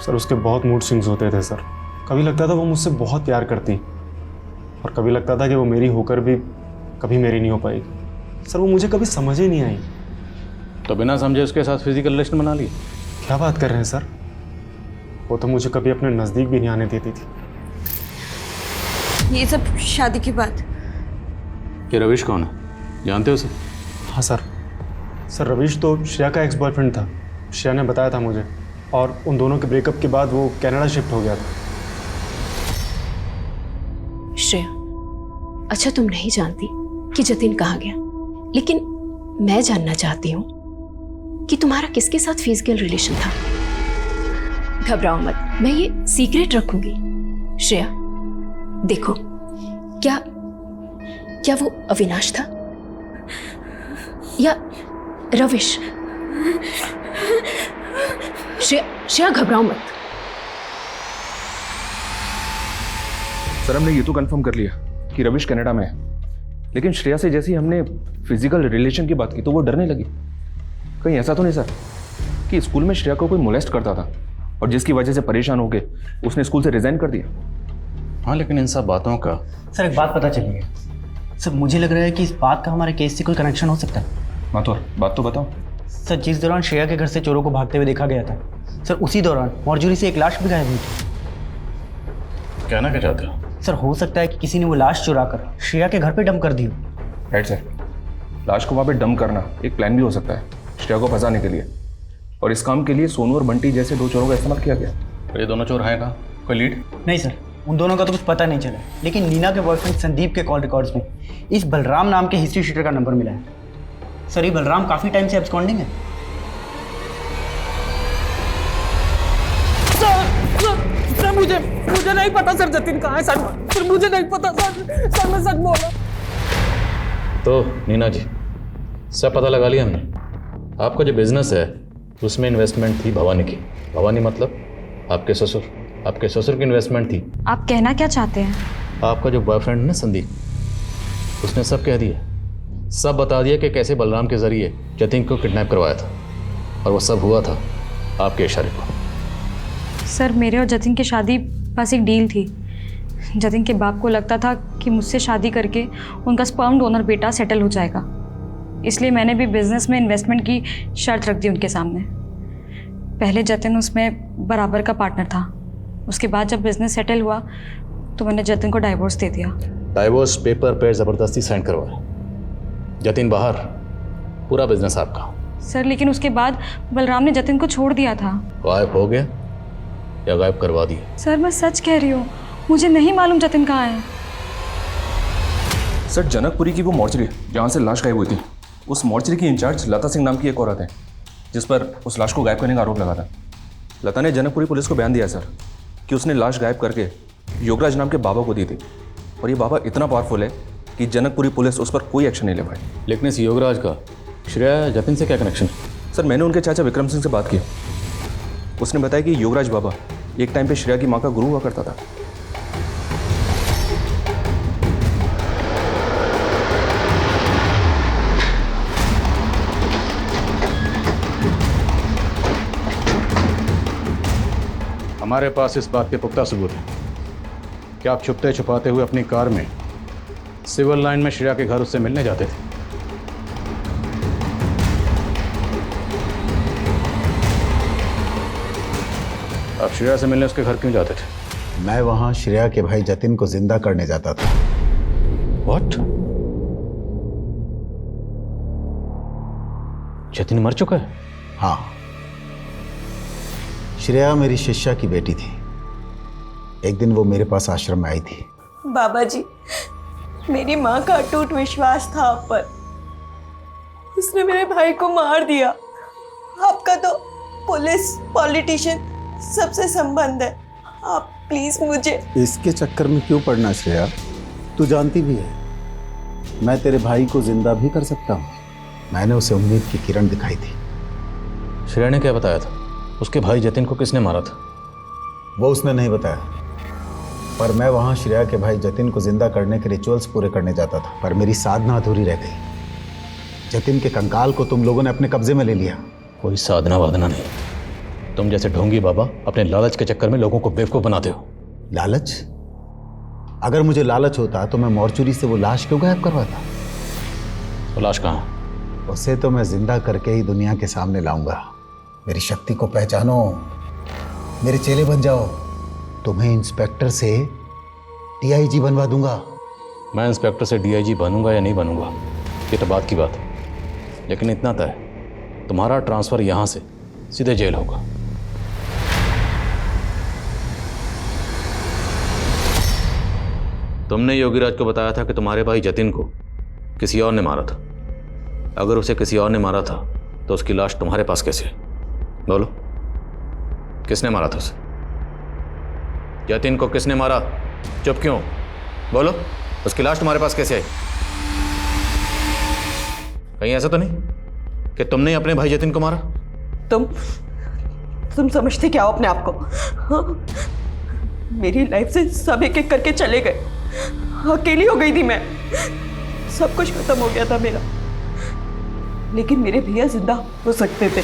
सर उसके बहुत मूड स्विंग्स होते थे सर। कभी लगता था वो मुझसे बहुत प्यार करती और कभी लगता था कि वो मेरी होकर भी कभी मेरी नहीं हो पाएगी। सर वो मुझे कभी समझ ही नहीं आई। तो बिना समझे उसके साथ फिजिकल रिलेशन बना लिए? क्या बात कर रहे हैं सर? वो तो मुझे कभी अपने नज़दीक भी नहीं आने देती थी। ये सब शादी के बाद। ये रविश कौन है, जानते हो उसे? हाँ सर रविश तो श्रेया का एक्स बॉयफ्रेंड था। श्रेया ने बताया था मुझे, और उन दोनों के ब्रेकअप के बाद वो कनाडा शिफ्ट हो गया था। श्रेया, अच्छा तुम नहीं जानती कि जतिन कहाँ गया, लेकिन मैं जानना चाहती हूँ कि तुम्हारा किसके साथ फिजिकल रिलेशन था। घबराओ मत, मैं ये सीक्रेट रखूंगी। श्रेया देखो, क्या वो अविनाश था या रविश? श्रेया घबराओ मत। सर हमने ये तो कंफर्म कर लिया कि रविश कनाडा में है, लेकिन श्रेया से जैसे ही हमने फिजिकल रिलेशन की बात की तो वो डरने लगी। कहीं ऐसा तो नहीं सर कि स्कूल में श्रेया को कोई मोलेस्ट करता था और जिसकी वजह से परेशान होकर उसने स्कूल से रिजाइन कर दिया? हाँ, लेकिन इन सब बातों का सर एक बात पता चली है सर, मुझे लग रहा है कि इस बात का हमारे केस से कोई कनेक्शन हो सकता है। माथुर बात तो बताओ। सर जिस दौरान श्रेया के घर से चोरों को भागते हुए देखा गया था सर, उसी दौरान मॉर्चुरी से एक लाश भी गायब हुई थी। कहना क्या चाहते हो? सर हो सकता है कि किसी ने वो लाश चुराकर श्रेया के घर पे डंप कर दी हो। राइट सर, लाश को वहाँ पे डंप करना एक प्लान भी हो सकता है श्रेया को फंसाने के लिए, और इस काम के लिए सोनू और बंटी जैसे 2 चोरों का इस्तेमाल किया गया। ये दोनों चोर हैं कहाँ? कोई लीड? नहीं सर, उन दोनों का तो कुछ पता नहीं चला, लेकिन नीना के बॉयफ्रेंड संदीप के कॉल रिकॉर्ड्स में इस बलराम नाम के हिस्ट्री शीटर का नंबर मिला है। सर ये बलराम काफ़ी टाइम से एब्सकॉन्डिंग है। सर मुझे नहीं पता सर जतिन कहाँ है सर मुझे नहीं पता सर मैं सच बोला। तो नीना जी, सब पता लगा लिया हमने। आपका जो बिजनेस है उसमें इन्वेस्टमेंट थी भवानी की। भवानी मतलब आपके ससुर की इन्वेस्टमेंट थी। आप कहना क्या चाहते हैं? आपका जो बॉयफ्रेंड है ना संदीप, उसने सब कह दिया, सब बता दिया कि कैसे बलराम के जरिए जतिन को किडनैप करवाया था, और वो सब हुआ था आपके इशारे पर। सर मेरे और जतिन की शादी बस एक डील थी। जतिन के बाप को लगता था कि मुझसे शादी करके उनका स्पर्म डोनर बेटा सेटल हो जाएगा, इसलिए मैंने भी बिजनेस में इन्वेस्टमेंट की शर्त रख दी उनके सामने। पहले जतिन उसमें बराबर का पार्टनर था, उसके बाद जब बिजनेस सेटल हुआ तो मैंने जतिन को डाइवोर्स दे दिया। डाइवोर्स पेपर पे ज़बरदस्ती साइन करवाया, जतिन बाहर, पूरा बिजनेस आपका। सर लेकिन उसके बाद बलराम ने जतिन को छोड़ दिया था। गायब हो गया या गायब करवा दिया? सर मैं सच कह रही हूँ, मुझे नहीं मालूम जतिन कहाँ है। सर जनकपुरी की वो मॉर्चरी जहाँ से लाश गायब हुई थी, उस मॉर्चरी की इंचार्ज लता सिंह नाम की एक औरत है जिस पर उस लाश को गायब करने का आरोप लगा था। लता ने जनकपुरी पुलिस को बयान दिया सर कि उसने लाश गायब करके योगराज नाम के बाबा को दी थी, और ये बाबा इतना पावरफुल है कि जनकपुरी पुलिस उस पर कोई एक्शन नहीं ले पाई। लेकिन इस योगराज का श्रेया जतिन से क्या कनेक्शन है? सर मैंने उनके चाचा विक्रम सिंह से बात की, उसने बताया कि योगराज बाबा एक टाइम पे श्रेया की माँ का गुरु हुआ करता था। हमारे पास इस बात के पुख्ता सबूत हैं कि आप छुपते छुपाते हुए अपनी कार में सिविल लाइन में श्रेया के घर उससे मिलने जाते थे। आप श्रेया से मिलने उसके घर क्यों जाते थे? मैं वहां श्रेया के भाई जतिन को जिंदा करने जाता था। What? जतिन मर चुका है? हाँ, श्रेया मेरी शिष्या की बेटी थी। एक दिन वो मेरे पास आश्रम में आई थी। बाबा जी, मेरी माँ का अटूट विश्वास था आप पर। उसने मेरे भाई को मार दिया। आपका तो पुलिस, पॉलिटिशियन सबसे संबंध है। आप प्लीज मुझे इसके चक्कर में क्यों पड़ना श्रेया? तू जानती भी है मैं तेरे भाई को जिंदा भी कर सकता हूँ। मैंने उसे उम्मीद की किरण दिखाई थी। श्रेया ने क्या बताया था? उसके भाई जतिन को किसने मारा था? वो उसने नहीं बताया, पर मैं वहाँ श्रेया के भाई जतिन को जिंदा करने के रिचुअल्स पूरे करने जाता था, पर मेरी साधना अधूरी रह गई। जतिन के कंकाल को तुम लोगों ने अपने कब्जे में ले लिया। कोई साधना वादना नहीं, तुम जैसे ढोंगी बाबा अपने लालच के चक्कर में लोगों को बेवकूफ बनाते हो। लालच? अगर मुझे लालच होता तो मैं मॉर्चुरी से वो लाश क्यों गायब करवाता? वो लाश कहाँ? उसे तो मैं जिंदा करके ही दुनिया के सामने लाऊंगा। मेरी शक्ति को पहचानो, मेरे चेले बन जाओ। तुम्हें इंस्पेक्टर से डीआईजी बनवा दूंगा। मैं इंस्पेक्टर से डीआईजी बनूंगा या नहीं बनूंगा ये तो बात की बात है, लेकिन इतना तय है तुम्हारा ट्रांसफर यहां से सीधे जेल होगा। तुमने योगीराज को बताया था कि तुम्हारे भाई जतिन को किसी और ने मारा था। अगर उसे किसी और ने मारा था तो उसकी लाश तुम्हारे पास कैसे है? बोलो, किसने मारा था उसे? जतिन को किसने मारा? चुप क्यों? बोलो, उसकी लाश तुम्हारे पास कैसे आई? कहीं ऐसा तो नहीं कि तुमने अपने भाई जतिन को मारा? तुम समझते क्या हो अपने आप को? हाँ? मेरी लाइफ से सब एक एक करके चले गए। अकेली हो गई थी मैं। सब कुछ खत्म हो गया था मेरा, लेकिन मेरे भैया जिंदा हो सकते थे।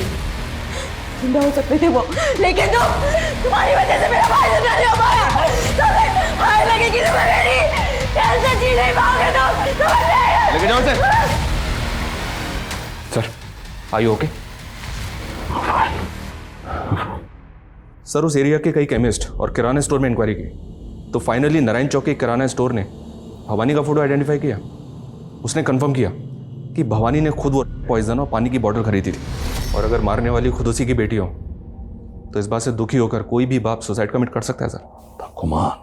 जिंदा हो सकते थे वो, लेकिन तुम्हारी वजह से मेरा भाई जिंदा नहीं हो पाया। तुम्हें हाय लगेगी तुम्हें मेरी, कैसे जी नहीं पाओगे तुम? लेके जाओ इसे। Sir, are you okay? Sir, उस एरिया के कई केमिस्ट और किराना स्टोर में इंक्वायरी की तो फाइनली नारायण चौक के किराना स्टोर ने भवानी का फोटो आइडेंटिफाई किया। उसने कंफर्म किया कि भवानी ने खुद वो पॉइजन और पानी की बॉटल खरीदी थी, और अगर मारने वाली खुद उसी की बेटी हो तो इस बात से दुखी होकर कोई भी बाप सुसाइड कमिट कर सकता है। सर कुमार,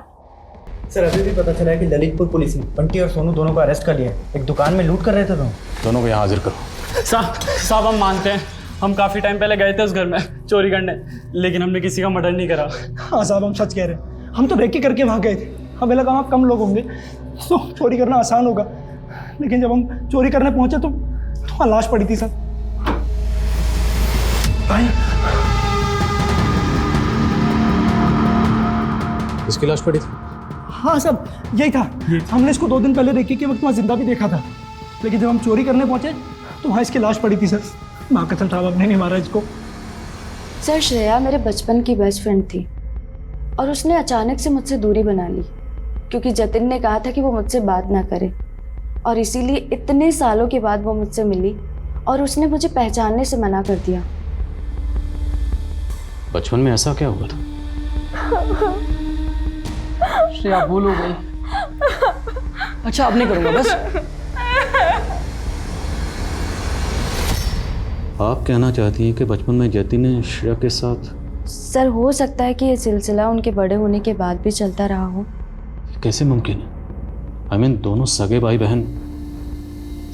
सर अभी भी पता चला है कि ललितपुर पुलिस ने बंटी और सोनू दोनों को अरेस्ट कर लिया। एक दुकान में लूट कर रहे थे दोनों को यहाँ हाजिर करो। साहब हम मानते हैं, हम काफ़ी टाइम पहले गए थे उस घर में चोरी करने, लेकिन हमने किसी का मर्डर नहीं करा। हाँ साहब, हम सच कह रहे हैं। हम तो रेकी करके वहाँ गए थे। हमें लगा वहाँ कम लोग होंगे तो चोरी करना आसान होगा, लेकिन जब हम चोरी करने पहुंचे तो वहाँ लाश पड़ी थी। सर भाई, किसकी लाश पड़ी थी? हाँ सब यही था। हमने इसको 2 दिन पहले रेकी के वक्त वहाँ जिंदा भी देखा था, लेकिन जब हम चोरी करने पहुंचे तो वहाँ इसकी लाश पड़ी थी। सर माँ कसम साहब, आपने नहीं मारा इसको। सर श्रेया मेरे बचपन की बेस्ट फ्रेंड थी और उसने अचानक से मुझसे दूरी बना ली क्योंकि जतिन ने कहा था कि वो मुझसे बात ना करे, और इसीलिए इतने सालों के बाद वो मुझसे मिली और उसने मुझे पहचानने से मना कर दिया। बचपन में ऐसा क्या हुआ था? श्रेया भूल हो गई। अच्छा अब नहीं करूँगा बस। आप कहना चाहती हैं कि बचपन में जतिन ने श्रेया के साथ? सर हो सकता है कि ये सिलसिला उनके बड़े होने के बाद भी चलता रहा हो। कैसे मुमकिन है? I mean, दोनों सगे भाई बहन।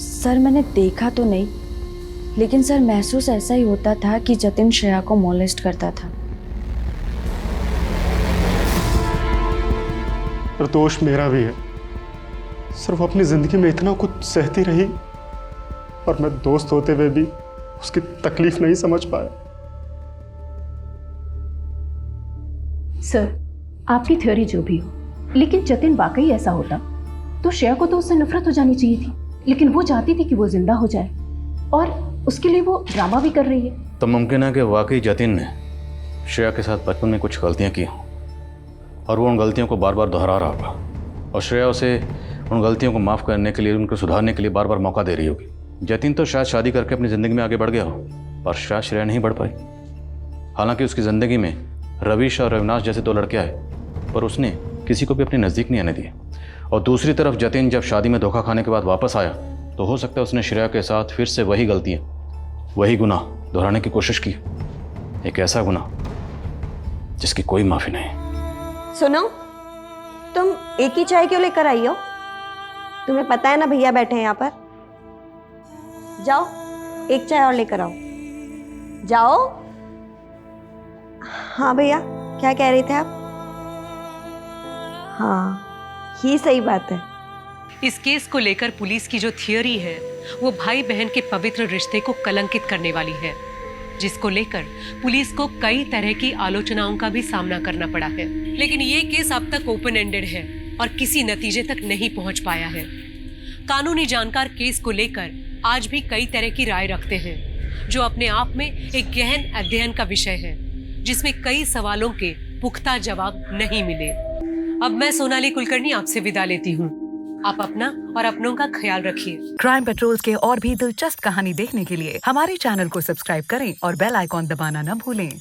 सर मैंने देखा तो नहीं, लेकिन सर महसूस ऐसा ही होता था कि जतिन श्रेया को मोलेस्ट करता था। दोष मेरा भी है सर। वो अपनी जिंदगी में इतना कुछ सहती रही और मैं दोस्त होते हुए भी उसकी तकलीफ नहीं समझ पाया। सर आपकी थ्योरी जो भी हो, लेकिन जतिन वाकई ऐसा होता तो श्रेया को तो उससे नफरत हो जानी चाहिए थी, लेकिन वो चाहती थी कि वो जिंदा हो जाए और उसके लिए वो ड्रामा भी कर रही है। तो मुमकिन है कि वाकई जतिन ने श्रेया के साथ बचपन में कुछ गलतियां की और वो उन गलतियों को बार बार दोहरा रहा होगा, और श्रेया उसे उन गलतियों को माफ़ करने के लिए, उनको सुधारने के लिए बार बार मौका दे रही होगी। जतिन तो शायद शादी करके अपनी ज़िंदगी में आगे बढ़ गया हो, पर शायद श्रेया नहीं बढ़ पाई। हालांकि उसकी ज़िंदगी में रविश और अविनाश जैसे 2 लड़के आए, पर उसने किसी को भी अपने नज़दीक नहीं आने दिए। और दूसरी तरफ जतिन जब शादी में धोखा खाने के बाद वापस आया, तो हो सकता है उसने श्रेया के साथ फिर से वही गलतियाँ, वही गुनाह दोहराने की कोशिश की। एक ऐसा गुनाह जिसकी कोई माफ़ी नहीं। सुनो, तुम एक ही चाय क्यों लेकर आई हो? तुम्हें पता है ना भैया बैठे हैं यहाँ पर। जाओ एक चाय और लेकर आओ, जाओ। हाँ भैया, क्या कह रहे थे आप? हाँ, ये सही बात है। इस केस को लेकर पुलिस की जो थियोरी है वो भाई बहन के पवित्र रिश्ते को कलंकित करने वाली है, जिसको लेकर पुलिस को कई तरह की आलोचनाओं का भी सामना करना पड़ा है। लेकिन ये केस अब तक ओपन एंडेड है और किसी नतीजे तक नहीं पहुंच पाया है। कानूनी जानकार केस को लेकर आज भी कई तरह की राय रखते हैं, जो अपने आप में एक गहन अध्ययन का विषय है, जिसमें कई सवालों के पुख्ता जवाब नहीं मिले। अब मैं सोनाली कुलकर्णी आपसे विदा लेती हूँ। आप अपना और अपनों का ख्याल रखिए। क्राइम पेट्रोल्स के और भी दिलचस्प कहानी देखने के लिए हमारे चैनल को सब्सक्राइब करें और बेल आइकॉन दबाना न भूलें।